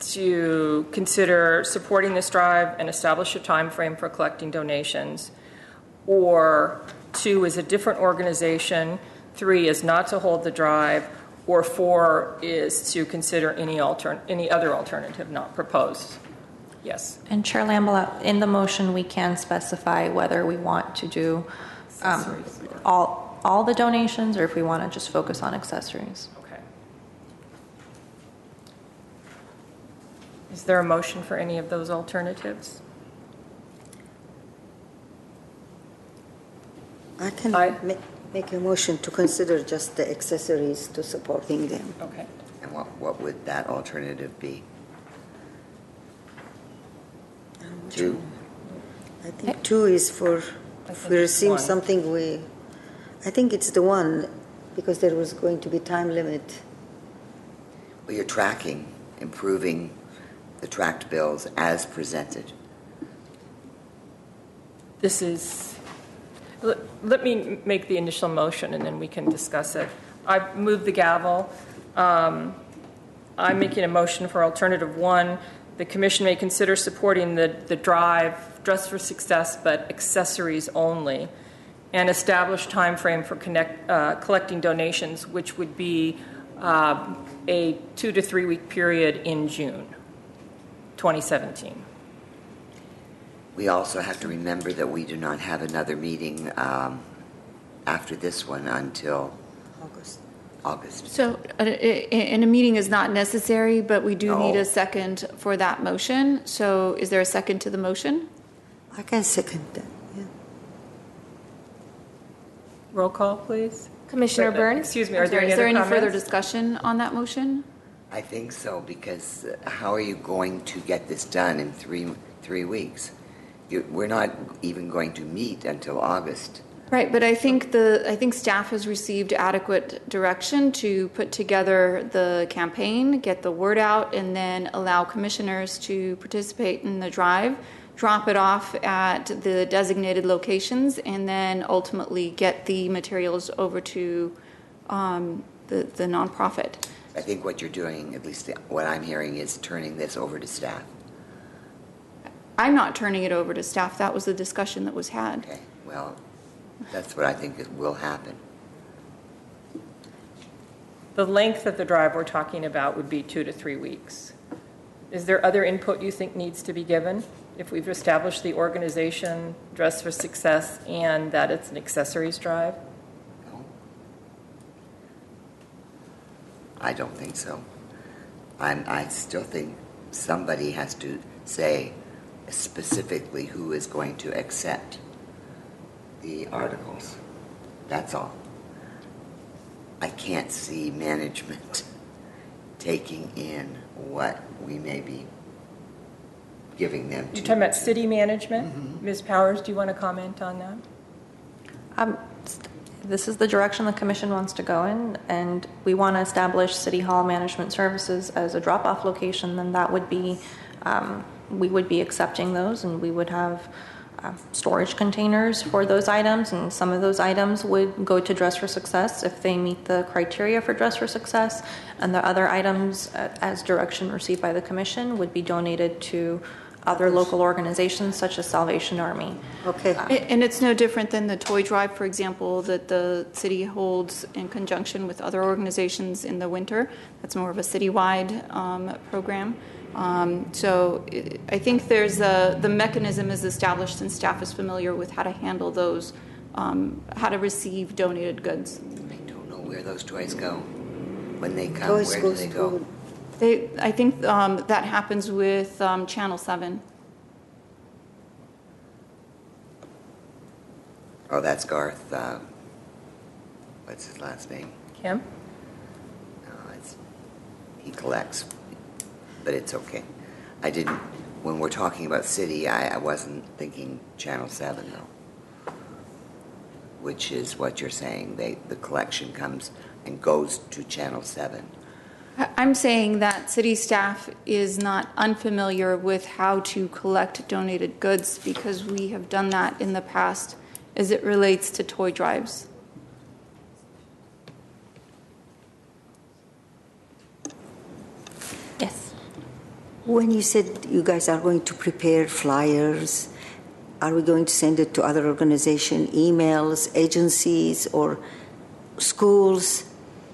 to consider supporting this drive and establish a time frame for collecting donations, or 2 is a different organization, 3 is not to hold the drive, or 4 is to consider any other alternative not proposed. Yes. And Chair Lambola, in the motion, we can specify whether we want to do all the donations or if we want to just focus on accessories. Okay. Is there a motion for any of those alternatives? I can make a motion to consider just the accessories to supporting them. Okay. And what would that alternative be? 2? I think 2 is for if we it's receive 1. something I think it's the 1 because there was going to be time limit. Well, you're tracking, improving the tracked bills as presented. This is, let me make the initial motion and then we can discuss it. I moved the gavel. I'm making a motion for alternative 1. The commission may consider supporting the drive, Dress for Success, but accessories only, and establish time frame for collecting donations, which would be a 2 to 3 week period in June 2017. We also have to remember that we do not have another meeting after this one until August. So, and a meeting is not necessary, but we do need a second for that motion. So, is there a second to the motion? I can second that. Yeah. Roll call, please. Commissioner Burns? Excuse me, are there any Is there other any further comments? discussion on that motion? I think so, because how are you going to get this done in three weeks? We're not even going to meet until August. Right, but I think staff has received adequate direction to put together the campaign, get the word out, and then allow commissioners to participate in the drive, drop it off at the designated locations, and then ultimately get the materials over to the nonprofit. I think what you're doing, at least what I'm hearing, is turning this over to staff. I'm not turning it over to staff. That was the discussion that was had. Okay, well, that's what I think will happen. The length of the drive we're talking about would be 2 to 3 weeks. Is there other input you think needs to be given if we've established the organization, Dress for Success, and that it's an accessories drive? No. I don't think so. I still think somebody has to say specifically who is going to accept the articles. That's all. I can't see management taking in what we may be giving them. You're talking about city management? Ms. Powers, do you want to comment on that? This is the direction the commission wants to go in, and we want to establish City Hall Management Services as a drop-off location. Then that would be, we would be accepting those, and we would have storage containers for those items, and some of those items would go to Dress for Success if they meet the criteria for Dress for Success, and the other items, as direction received by the commission, would be donated to other local organizations such as Salvation Army. Okay. And it's no different than the toy drive, for example, that the city holds in conjunction with other organizations in the winter. That's more of a citywide program. So I think there's the mechanism is established and staff is familiar with how to handle those, how to receive donated goods. I don't know where those toys go. When they come, Toys where do goes they go? to- I think that happens with Channel 7. Oh, that's Garth. What's his last name? Kim? He collects, but it's okay. I didn't, when we're talking about city, I wasn't thinking Channel 7 though, which is what you're saying. The collection comes and goes to Channel 7. I'm saying that city staff is not unfamiliar with how to collect donated goods because we have done that in the past as it relates to toy drives. Yes. When you said you guys are going to prepare flyers, are we going to send it to other organizations, emails, agencies, or schools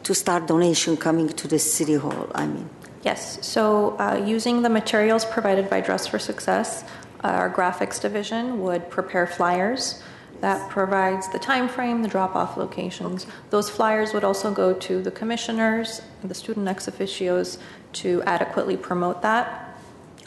to start donation coming to the city hall? I mean, Yes. So using the materials provided by Dress for Success, our graphics division would prepare flyers that provides the time frame, the drop-off locations. Okay. Those flyers would also go to the commissioners, the student ex officios to adequately promote that.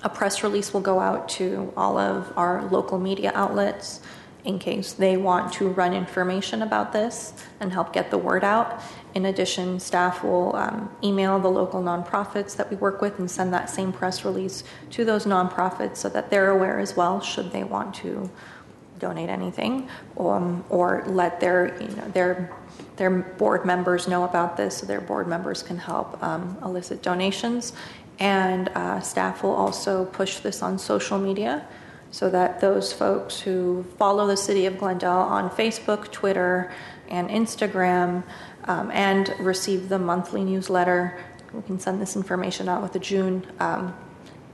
A press release will go out to all of our local media outlets in case they want to run information about this and help get the word out. In addition, staff will email the local nonprofits that we work with and send that same press release to those nonprofits so that they're aware as well should they want to donate anything, or let their board members know about this so their board members can help elicit donations. And staff will also push this on social media so that those folks who follow the City of Glendale on Facebook, Twitter, and Instagram and receive the monthly newsletter, we can send this information out with the June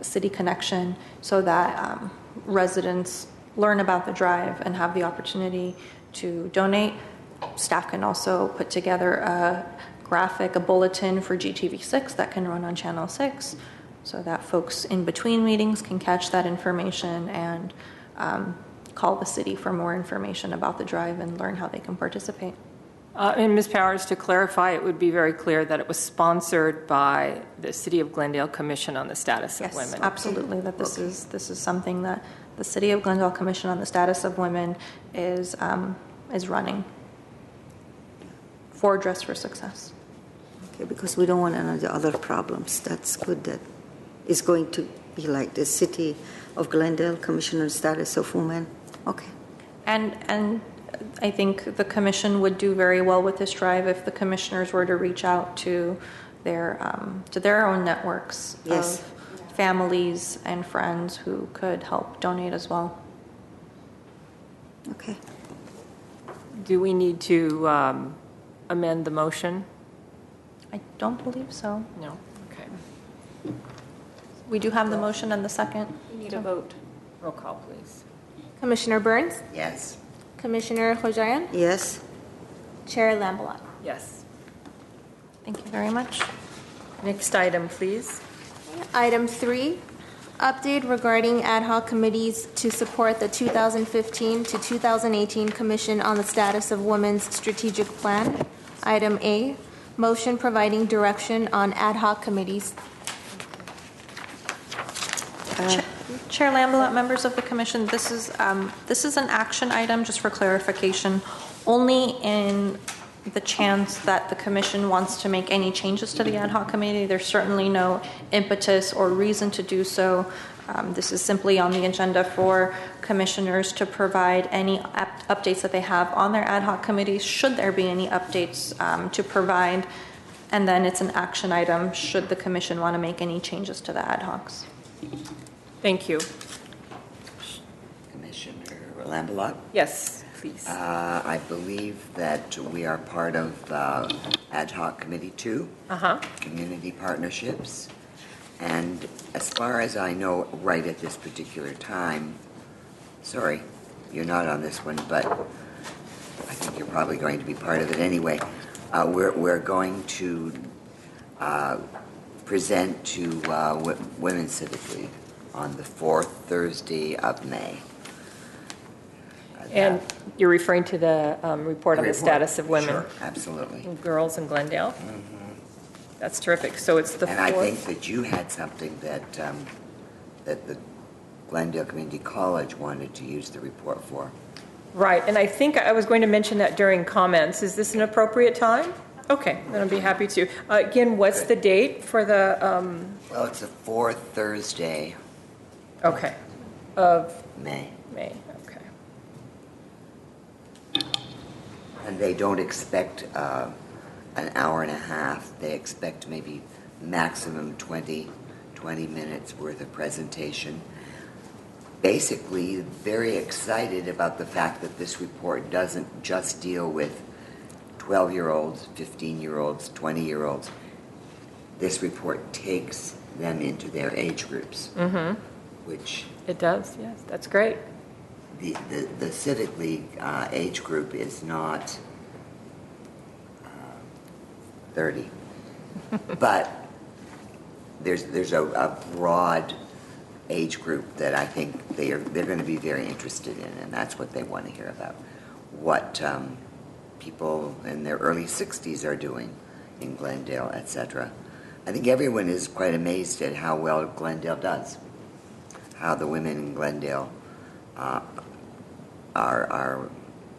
City Connection so that residents learn about the drive and have the opportunity to donate. Staff can also put together a graphic, a bulletin for GTV6 that can run on Channel 6 so that folks in between meetings can catch that information and call the city for more information about the drive and learn how they can participate. And Ms. Powers, to clarify, it would be very clear that it was sponsored by the City of Glendale Commission on the Status of Women. Yes, absolutely. That this is something that the City of Glendale Commission on the Status of Women is running for Dress for Success. okay, because we don't want any other problems. That's good that it's going to be like the City of Glendale Commission on Status of Women. Okay. And I think the commission would do very well with this drive if the commissioners were to reach out to their own networks Yes. of families and friends who could help donate as well. Okay. Do we need to amend the motion? I don't believe so. No. Okay. We do have the motion and the second. We need a vote. Roll call, please. Commissioner Burns, Yes. Commissioner Hojayan, Yes. Chair Lambalot. Yes. Thank you very much. Next item, please. Item 3, update regarding ad hoc committees to support the 2015 to 2018 Commission on the Status of Women's Strategic Plan. Item A, motion providing direction on ad hoc committees. Chair Lambalot, members of the commission, this is an action item, just for clarification, only in the chance that the commission wants to make any changes to the ad hoc committee. There's certainly no impetus or reason to do so. This is simply on the agenda for commissioners to provide any updates that they have on their ad hoc committees, should there be any updates to provide, and then it's an action item should the commission want to make any changes to the ad hocs. Thank you. Commissioner Lambalot? Yes, please. I believe that we are part of Ad Hoc Committee 2, Community Partnerships. And as far as I know, right at this particular time, sorry, you're not on this one, but I think you're probably going to be part of it anyway. We're going to present to Women's Civic League on the 4th Thursday of May. And you're referring to the report on the status of women. Sure, absolutely. And girls in Glendale? That's terrific. So it's the 4th. And I think that you had something that the Glendale Community College wanted to use the report for. Right, and I think I was going to mention that during comments. Is this an appropriate time? Okay, then I'll be happy to. Again, what's the date for the... Well, it's the 4th Thursday Okay, of May. May, okay. And they don't expect an hour and a half. They expect maybe maximum 20 minutes worth of presentation. Basically, very excited about the fact that this report doesn't just deal with 12-year-olds, 15-year-olds, 20-year-olds. This report takes them into their age groups, which... It does, yes, that's great. The Civic League age group is not 30, but there's a broad age group that I think they're going to be very interested in, and that's what they want to hear about. What people in their early 60s are doing in Glendale, etc. I think everyone is quite amazed at how well Glendale does, how the women in Glendale are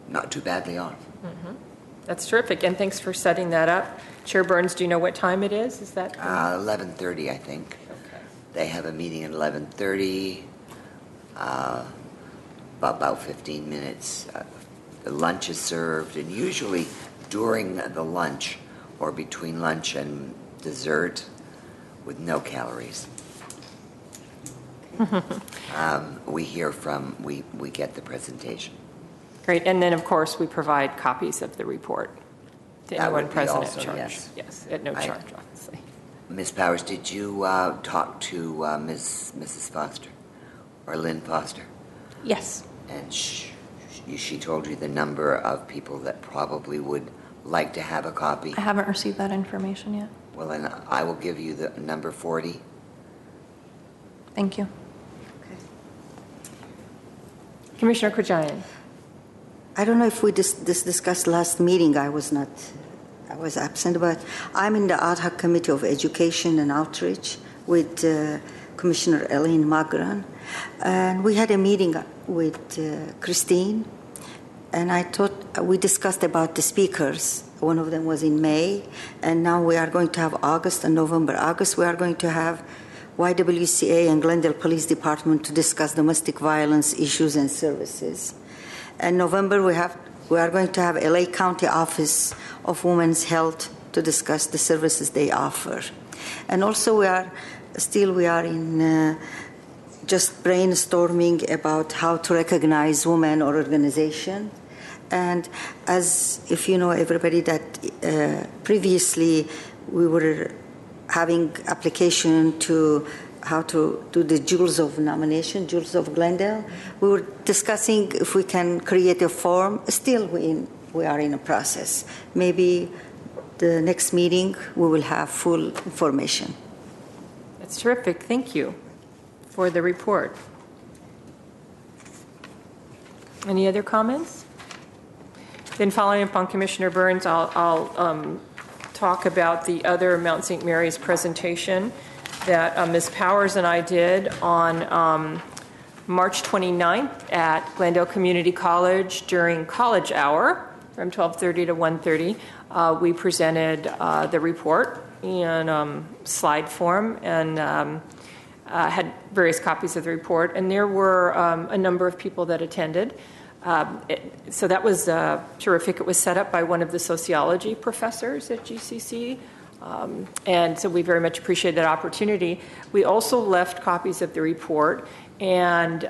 not too badly off. That's terrific, and thanks for setting that up. Chair Burns, do you know what time it is? Is that 11:30, I think. okay? They have a meeting at 11:30, about 15 minutes. The lunch is served, and usually during the lunch or between lunch and dessert with no calories. We get the presentation. Great, and then of course we provide copies of the report to That anyone would be present also, at charge. yes. At no charge, obviously. Ms. Powers, did you talk to Mrs. Foster or Lynn Foster? Yes. And she told you the number of people that probably would like to have a copy? I haven't received that information yet. Well, then I will give you the number 40. Thank you. Commissioner Kojayan. I don't know if we discussed last meeting. I was absent, but I'm in the Ad Hoc Committee of Education and Outreach with Commissioner Elaine Magran. And we had a meeting with Christine, and I thought we discussed about the speakers. One of them was in May, and now we are going to have August and November. August, we are going to have YWCA and Glendale Police Department to discuss domestic violence issues and services. And November, we are going to have LA County Office of Women's Health to discuss the services they offer. And also we are in just brainstorming about how to recognize women or organization. And as if you know, everybody, that previously we were having application to how to do the jewels of nomination, jewels of Glendale. We were discussing if we can create a form. Still, we are in a process. Maybe the next meeting we will have full information. That's terrific. Thank you for the report. Any other comments? Then following up on Commissioner Burns, I'll talk about the other Mount St. Mary's presentation that Ms. Powers and I did on March 29th at Glendale Community College during college hour from 12:30 to 1:30. We presented the report in slide form and had various copies of the report, and there were a number of people that attended. So that was terrific. It was set up by one of the sociology professors at GCC, and so we very much appreciate that opportunity. We also left copies of the report, and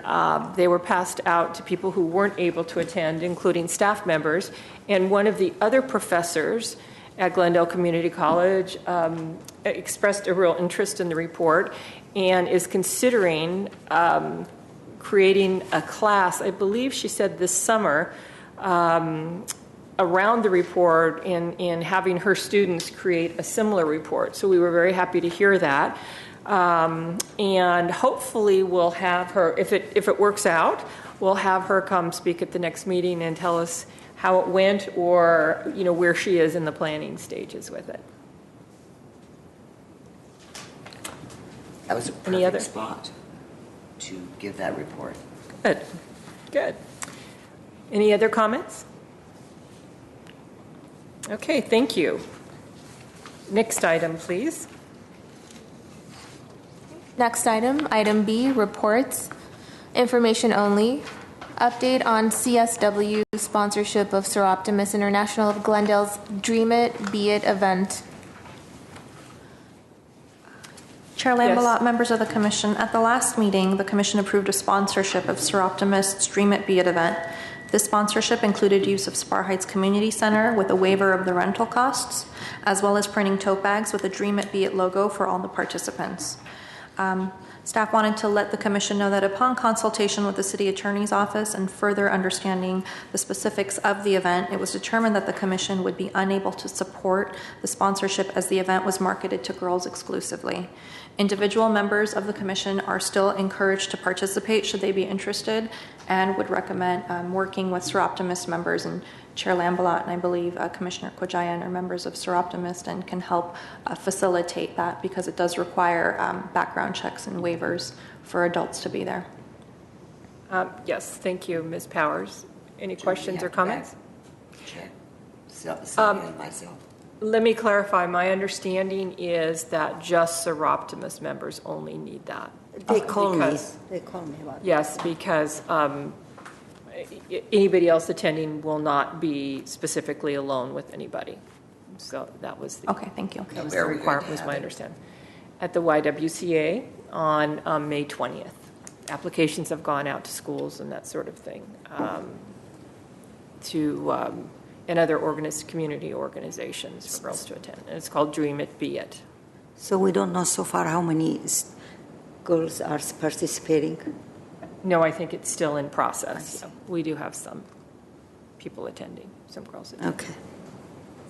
they were passed out to people who weren't able to attend, including staff members. And one of the other professors at Glendale Community College expressed a real interest in the report and is considering creating a class, I believe she said this summer, around the report in having her students create a similar report. So we were very happy to hear that. And hopefully we'll have her, if it works out, we'll have her come speak at the next meeting and tell us how it went, or where she is in the planning stages with it. That was a perfect spot to give that report. Good. Any other comments? Okay, thank you. Next item, please. Next item, item B, reports, information only. Update on CSW sponsorship of Seroptimus International of Glendale's Dream It, Be It event. Chair Lambalot, members of the Commission, at the last meeting, the Commission approved a sponsorship of Seroptimus' Dream It, Be It event. This sponsorship included use of Spar Heights Community Center with a waiver of the rental costs, as well as printing tote bags with a Dream It, Be It logo for all the participants. Staff wanted to let the Commission know that upon consultation with the City Attorney's Office and further understanding the specifics of the event, it was determined that the Commission would be unable to support the sponsorship as the event was marketed to girls exclusively. Individual members of the Commission are still encouraged to participate should they be interested, and would recommend working with Seroptimus members, and Chair Lambalot and I believe Commissioner Kojayan are members of Seroptimus and can help facilitate that, because it does require background checks and waivers for adults to be there. Yes, thank you, Ms. Powers. Any questions or comments? Check. And myself. Let me clarify. My understanding is that just Seroptimus members only need that. They call me about it. Yes, because anybody else attending will not be specifically alone with anybody. So that was the Okay, thank you. That was the requirement, was my understanding. At the YWCA on May 20th. Applications have gone out to schools and that sort of thing, and other community organizations for girls to attend. And it's called Dream It, Be It. So we don't know so far how many girls are participating? No, I think it's still in process. We do have some people attending, some girls attending. Okay.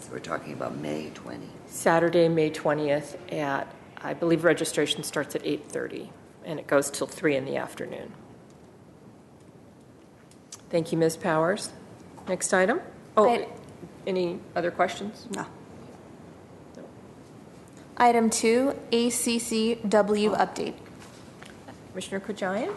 So we're talking about May 20. Saturday, May 20th at, I believe registration starts at 8:30 and it goes till 3 in the afternoon. Thank you, Ms. Powers. Next item. Any other questions? No. Item 2, ACCW update. Commissioner Kojayan?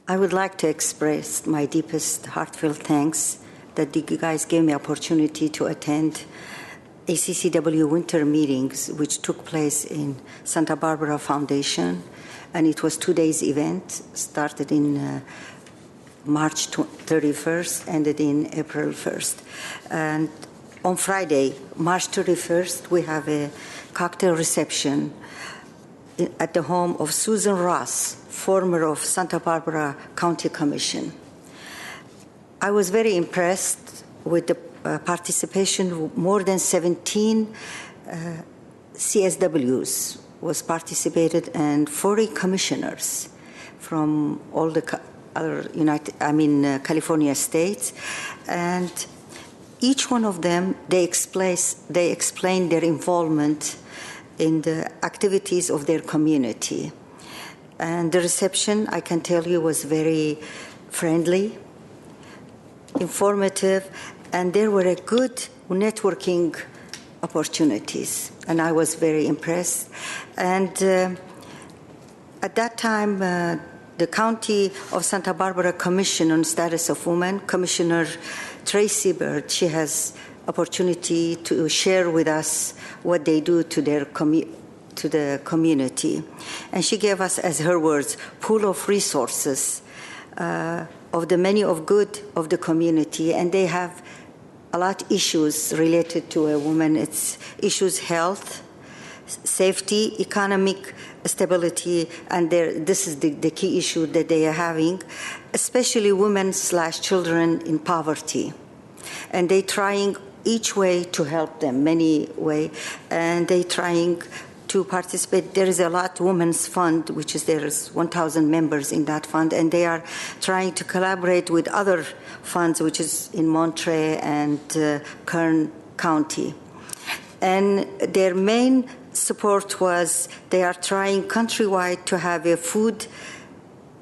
I would like to express my deepest heartfelt thanks that you guys gave me opportunity to attend ACCW winter meetings, which took place in Santa Barbara Foundation, and it was 2 days event, started in March 31st, ended in April 1st. And on Friday, March 31st, we have a cocktail reception at the home of Susan Ross, former of Santa Barbara County Commission. I was very impressed with the participation. More than 17 CSWs was participated, and 40 commissioners from all the other California states, and each one of them they explained their involvement in the activities of their community. And the reception, I can tell you, was very friendly, informative, and there were a good networking opportunities, and I was very impressed. And at that time, the County of Santa Barbara Commission on Status of Women, Commissioner Tracy Bird, she has opportunity to share with us what they do to their to the community. And she gave us, as her words, pool of resources of the many of good of the community, and they have a lot of issues related to a woman. It's issues health, safety, economic stability, and this is the key issue that they are having, especially women/children in poverty. And they trying each way to help them, many way, and they trying to participate. There is a lot women's fund, which is there's 1,000 members in that fund, and they are trying to collaborate with other funds, which is in Monterey and Kern County. And their main support was they are trying countrywide to have a food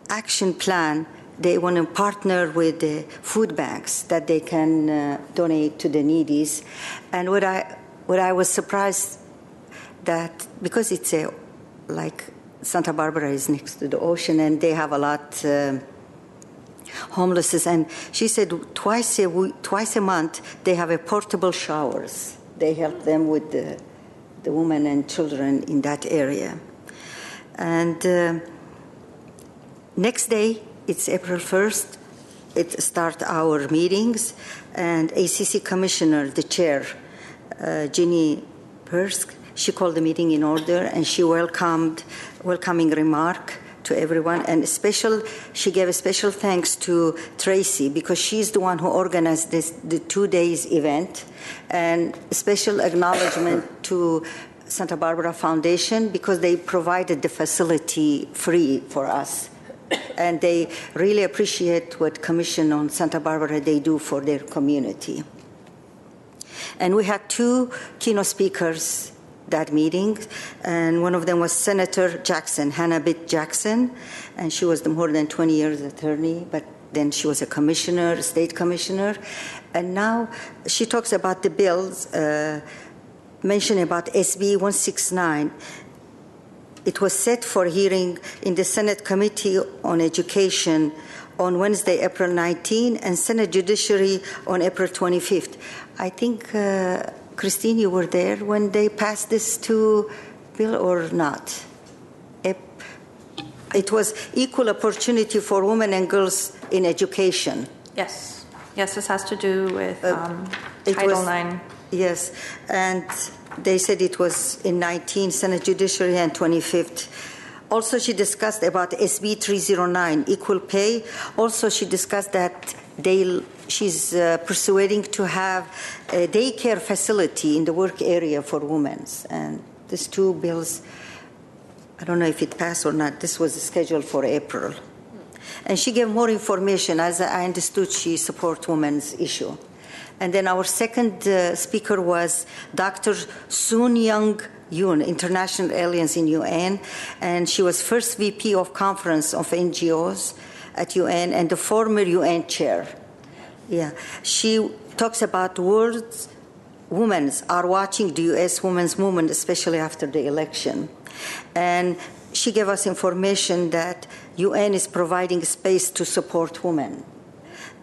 action plan. They want to partner with the food banks that they can donate to the needies. And what I was surprised that because it's like Santa Barbara is next to the ocean and they have a lot homeless, and she said twice a month they have a portable showers. They help them with the women and children in that area. And next day, it's April 1st, it starts our meetings, and ACC Commissioner, the chair, Ginny Persk, she called the meeting in order, and she welcoming remark to everyone, and she gave a special thanks to Tracy because she's the one who organized the 2 days event, and special acknowledgement to Santa Barbara Foundation because they provided the facility free for us, and they really appreciate what Commission on Santa Barbara they do for their community. And we had 2 keynote speakers that meeting, and one of them was Senator Jackson, Hannah Bitt Jackson, and she was the more than 20 years attorney, but then she was a commissioner, a state commissioner, and now she talks about the bills, mentioned about SB 169. It was set for hearing in the Senate Committee on Education on Wednesday, April 19, and Senate Judiciary on April 25th. I think Christine, you were there when they passed this bill or not? It was equal opportunity for women and girls in education. Yes, this has to do with Title IX. Yes, and they said it was in 19, Senate Judiciary, and 25th. Also, she discussed about SB 309, equal pay. Also, she discussed that she's persuading to have a daycare facility in the work area for women. And these 2 bills, I don't know if it passed or not. This was scheduled for April. And she gave more information. As I understood, she supports women's issue. And then our second speaker was Dr. Soon Young Yoon, International Alliance in UN, and she was first VP of Conference of NGOs at UN and the former UN chair. Yeah, she talks about world's women are watching the U.S. women's movement, especially after the election. And she gave us information that UN is providing space to support women.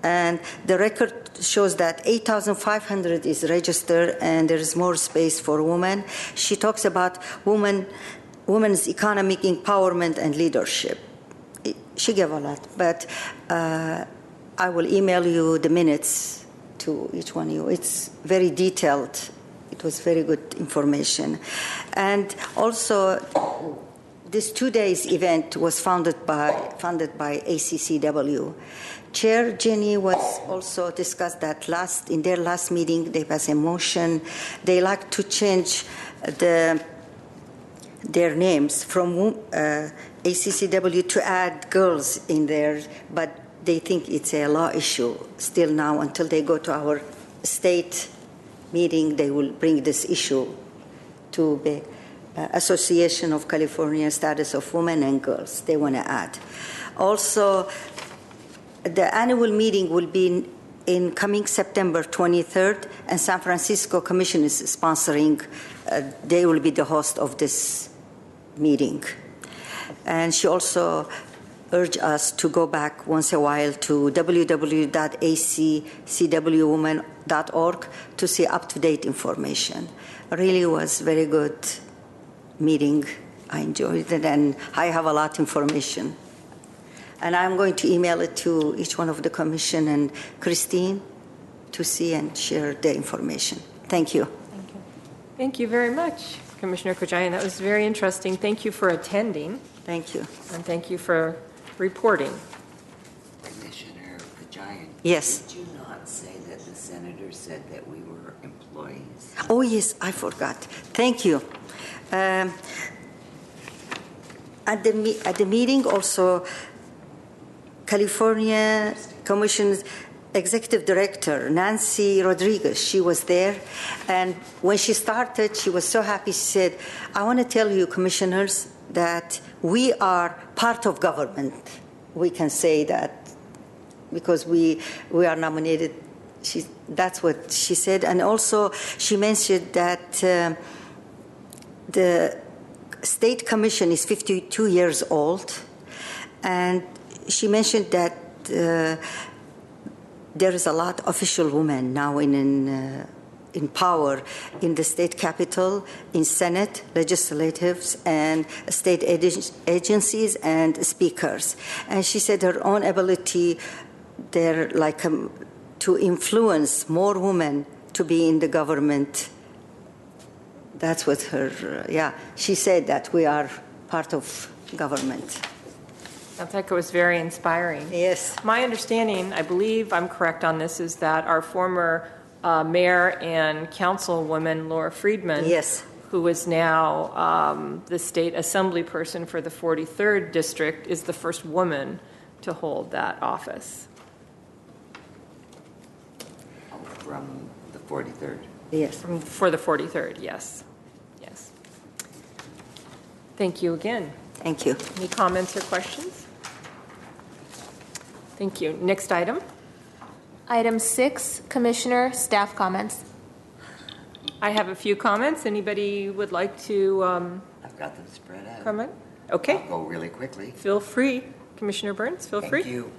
And the record shows that 8,500 is registered and there is more space for women. She talks about women's economic empowerment and leadership. She gave a lot, but I will email you the minutes to each one of you. It's very detailed. It was very good information. And also, this 2 days event was funded by ACCW. Chair Jenny was also discussed that in their last meeting they passed a motion. They like to change their names from ACCW to add girls in there, but they think it's a law issue still now. Until they go to our state meeting, they will bring this issue to the Association of California Status of Women and Girls. They want to add. Also, the annual meeting will be in coming September 23rd, and San Francisco Commission is sponsoring. They will be the host of this meeting. And she also urged us to go back once in a while to www.accwwomen.org to see up-to-date information. Really was very good meeting. I enjoyed it, and I have a lot of information. And I'm going to email it to each one of the commission and Christine to see and share the information. Thank you. Thank you. Thank you very much, Commissioner Kojayan. That was very interesting. Thank you for attending. Thank you. And thank you for reporting. Commissioner Kojayan. Yes. Did you not say that the senator said that we were employees? Oh, yes, I forgot. Thank you. At the meeting also, California Commission's Executive Director, Nancy Rodriguez, she was there. And when she started, she was so happy. She said, I want to tell you, commissioners, that we are part of government. We can say that because we are nominated. That's what she said. And also, she mentioned that the State Commission is 52 years old. And she mentioned that there is a lot of official women now in power in the state capitol, in Senate, legislatives, and state agencies and speakers. And she said her own ability there, to influence more women to be in the government. That's what she said that we are part of government. I think it was very inspiring. Yes. My understanding, I believe I'm correct on this, is that our former mayor and councilwoman, Laura Friedman, yes, who is now the state assembly person for the 43rd district, is the first woman to hold that office. From the 43rd? Yes. For the 43rd, yes. Yes. Thank you again. Thank you. Any comments or questions? Thank you. Next item. Item 6, Commissioner staff comments. I have a few comments. Anybody would like to I've got them spread out. comment? Okay. I'll go really quickly. Feel free. Commissioner Burns, feel free. Thank you.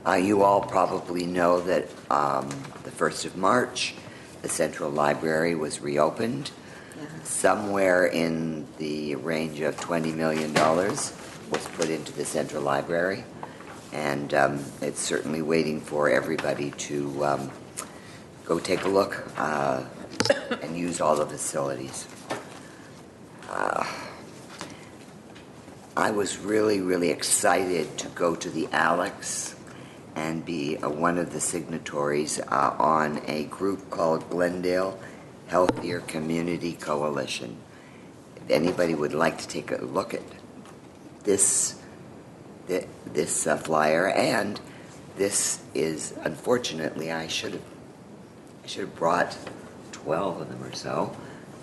You all probably know that the 1st of March, the Central Library was reopened. Somewhere in the range of $20 million was put into the Central Library, and it's certainly waiting for everybody to go take a look and use all the facilities. I was really, really excited to go to the Alex and be one of the signatories on a group called Glendale Healthier Community Coalition. If anybody would like to take a look at this flyer, and this is, unfortunately, I should have brought 12 of them or so,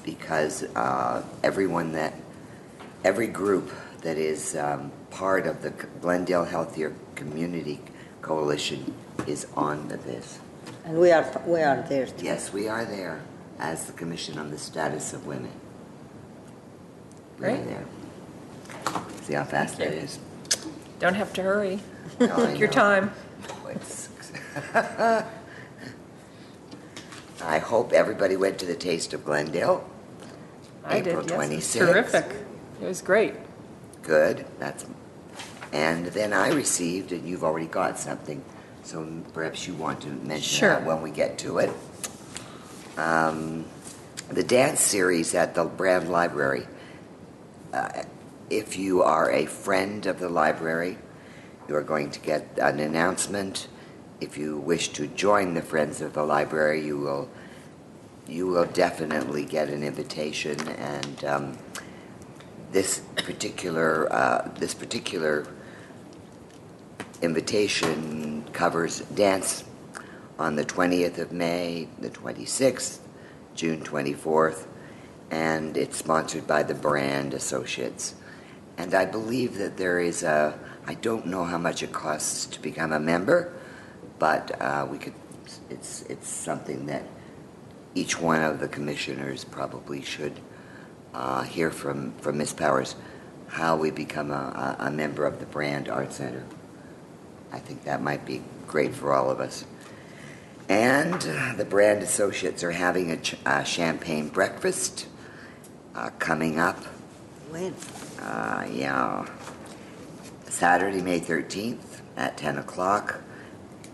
because every group that is part of the Glendale Healthier Community Coalition is on this. And we are there too. Yes, we are there as the Commission on the Status of Women. Great. We're there. See how fast that is? Don't have to hurry. No, I Take your know. time. I hope everybody went to the Taste of Glendale. I April did, yes. 26th. Terrific. It was great. Good. And then I received, and you've already got something, so perhaps you want to mention Sure. that when we get to it. The dance series at the Brand Library. if you are a friend of the library, you are going to get an announcement. If you wish to join the Friends of the Library, you will definitely get an invitation. And this particular invitation covers dance on the 20th of May, the 26th, June 24th, and it's sponsored by the Brand Associates. And I believe that there is I don't know how much it costs to become a member, but it's something that each one of the commissioners probably should hear from Ms. Powers, how we become a member of the Brand Art Center. I think that might be great for all of us. And the Brand Associates are having a champagne breakfast coming up. When? Yeah. Saturday, May 13th at 10 o'clock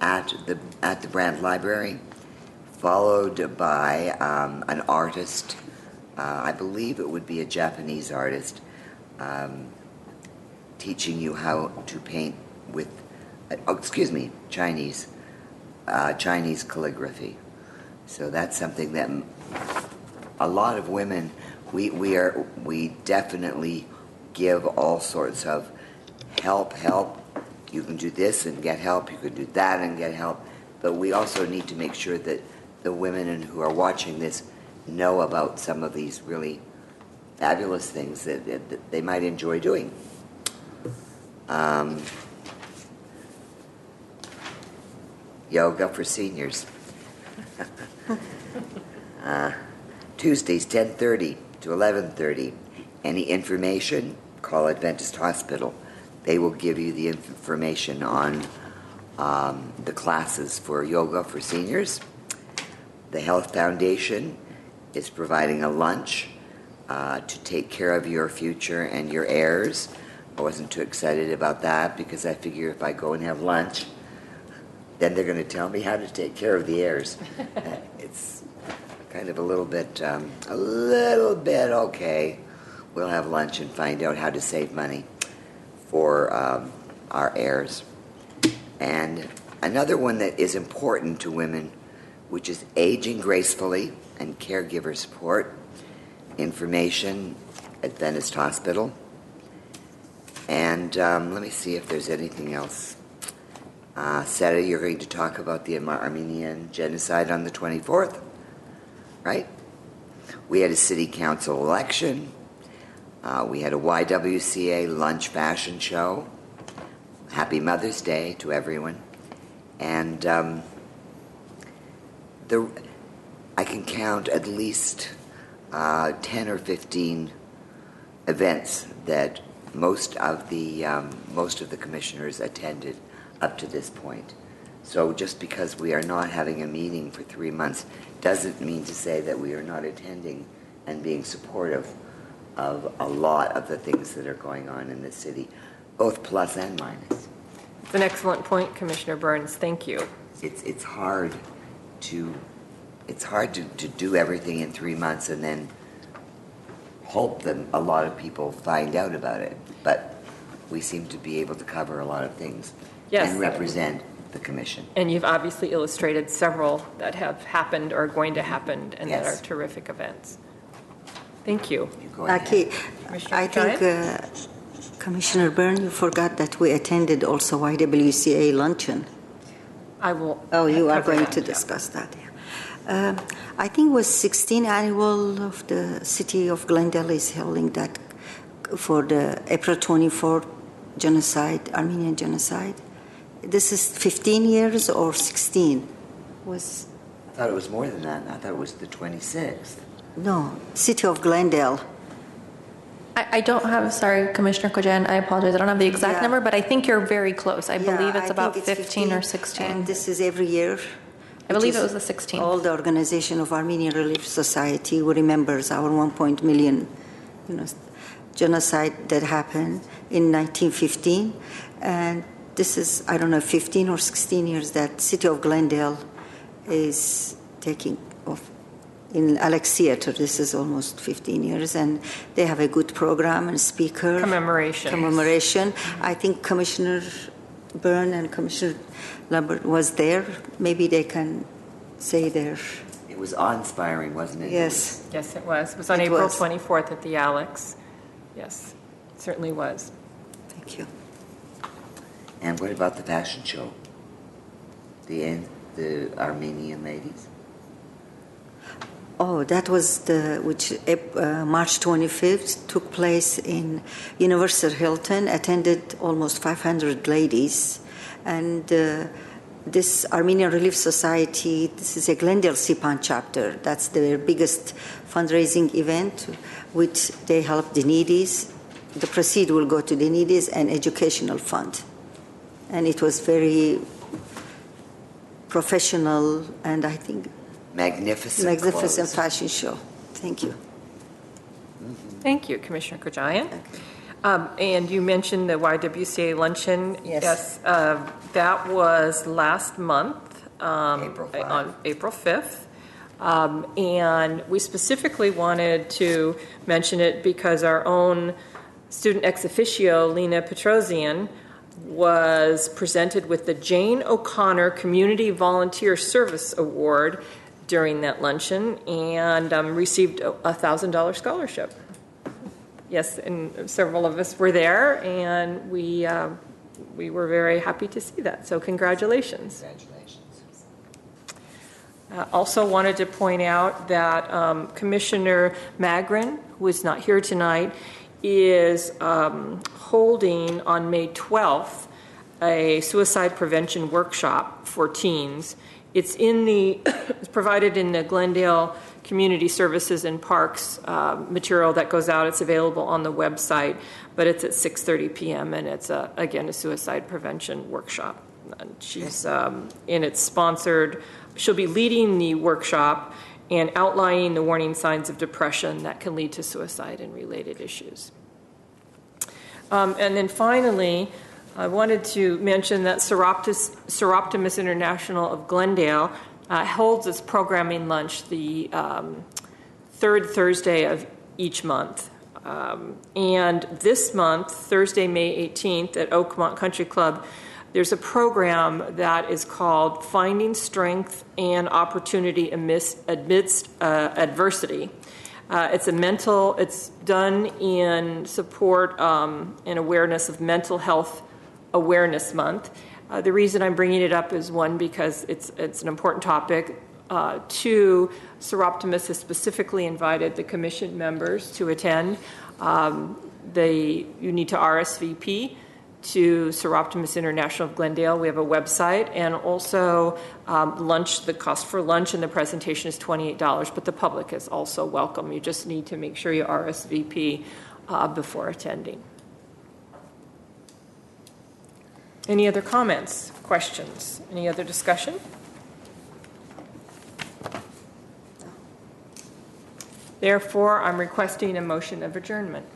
at the Brand Library, followed by an artist. I believe it would be a Japanese artist teaching you how to paint with, Chinese calligraphy. So that's something that a lot of women, we definitely give all sorts of help. You can do this and get help. You can do that and get help. But we also need to make sure that the women who are watching this know about some of these really fabulous things that they might enjoy doing. Yoga for seniors. Tuesdays, 10:30 to 11:30. Any information, call Adventist Hospital. They will give you the information on the classes for yoga for seniors. The Health Foundation is providing a lunch to take care of your future and your heirs. I wasn't too excited about that because I figure if I go and have lunch, then they're going to tell me how to take care of the heirs. It's kind of a little bit, okay. We'll have lunch and find out how to save money for our heirs. And another one that is important to women, which is aging gracefully and caregiver support. Information, Adventist Hospital. And let me see if there's anything else. Seta, you're going to talk about the Armenian genocide on the 24th, right? We had a city council election. We had a YWCA lunch fashion show. Happy Mother's Day to everyone. And I can count at least 10 or 15 events that most of the commissioners attended up to this point. So just because we are not having a meeting for 3 months doesn't mean to say that we are not attending and being supportive of a lot of the things that are going on in the city, both plus and minus. It's an excellent point, Commissioner Burns. Thank you. It's hard to do everything in 3 months and then hope that a lot of people find out about it. But we seem to be able to cover a lot of things and represent the commission. And you've obviously illustrated several that have happened or are going to happen and that are terrific events. Thank you. I think Commissioner Byrne, you forgot that we attended also YWCA luncheon. I will. Oh, you are going to discuss that. Yeah. I think it was 16th annual of the city of Glendale is holding that for the April 24th genocide, Armenian genocide. This is 15 years or 16? I thought it was more than that. I thought it was the 26th. No, city of Glendale. I don't have, sorry, Commissioner Kojan, I apologize. I don't have the exact number, but I think you're very close. I believe it's about 15 or 16. And this is every year. I believe it was the 16th. All the Organization of Armenian Relief Society who remembers our 1 million, genocide that happened in 1915. And this is, 15 or 16 years that city of Glendale is taking off in Alex Theater. This is almost 15 years, and they have a good program and speaker. Commemoration. I think Commissioner Byrne and Commissioner Lambert was there. Maybe they can say their... It was awe-inspiring, wasn't it? Yes. Yes, it was. It was on April 24th at the Alex. Yes, it certainly was. Thank you. And what about the fashion show? The Armenian ladies? Oh, that was March 25th took place in Universal Hilton, attended almost 500 ladies. And this Armenian Relief Society, this is a Glendale Sipan chapter. That's their biggest fundraising event, which they help the needies. The proceeds will go to the needies and educational fund. And it was very professional and I think magnificent fashion show. Thank you. Thank you, Commissioner Kajayan. Okay. And you mentioned the YWCA luncheon. Yes. That was last month on April 5th. And we specifically wanted to mention it because our own student ex officio, Lena Petrosian, was presented with the Jane O'Connor Community Volunteer Service Award during that luncheon and received a $1,000 scholarship. Yes, and several of us were there, and we were very happy to see that. So congratulations. Congratulations. Also wanted to point out that Commissioner Magrin, who is not here tonight, is holding on May 12th a suicide prevention workshop for teens. It's it's provided in the Glendale Community Services and Parks material that goes out. It's available on the website, but it's at 6:30 p.m. and it's again a suicide prevention workshop. And she's and it's sponsored. She'll be leading the workshop and outlining the warning signs of depression that can lead to suicide and related issues. And then finally, I wanted to mention that Seroptimus International of Glendale holds its programming lunch the third Thursday of each month. And this month, Thursday, May 18th, at Oakmont Country Club, there's a program that is called Finding Strength and Opportunity Amidst Adversity. It's done in support and awareness of Mental Health Awareness Month. The reason I'm bringing it up is, one, because it's an important topic. Two, Seroptimus has specifically invited the commission members to attend. You need to RSVP to Seroptimus International of Glendale. We have a website, and also lunch. The cost for lunch and the presentation is $28, but the public is also welcome. You just need to make sure you RSVP before attending. Any other comments, questions? Any other discussion? Therefore, I'm requesting a motion of adjournment.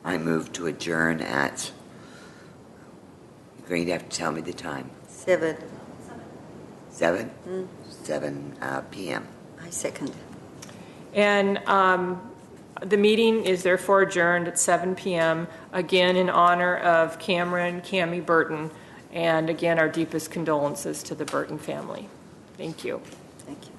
I move to adjourn at, you're going to have to tell me the time. 7. 7? 7 p.m. I second. And the meeting is therefore adjourned at 7 p.m., again in honor of Cammie Burton, and again our deepest condolences to the Burton family. Thank you. Thank you.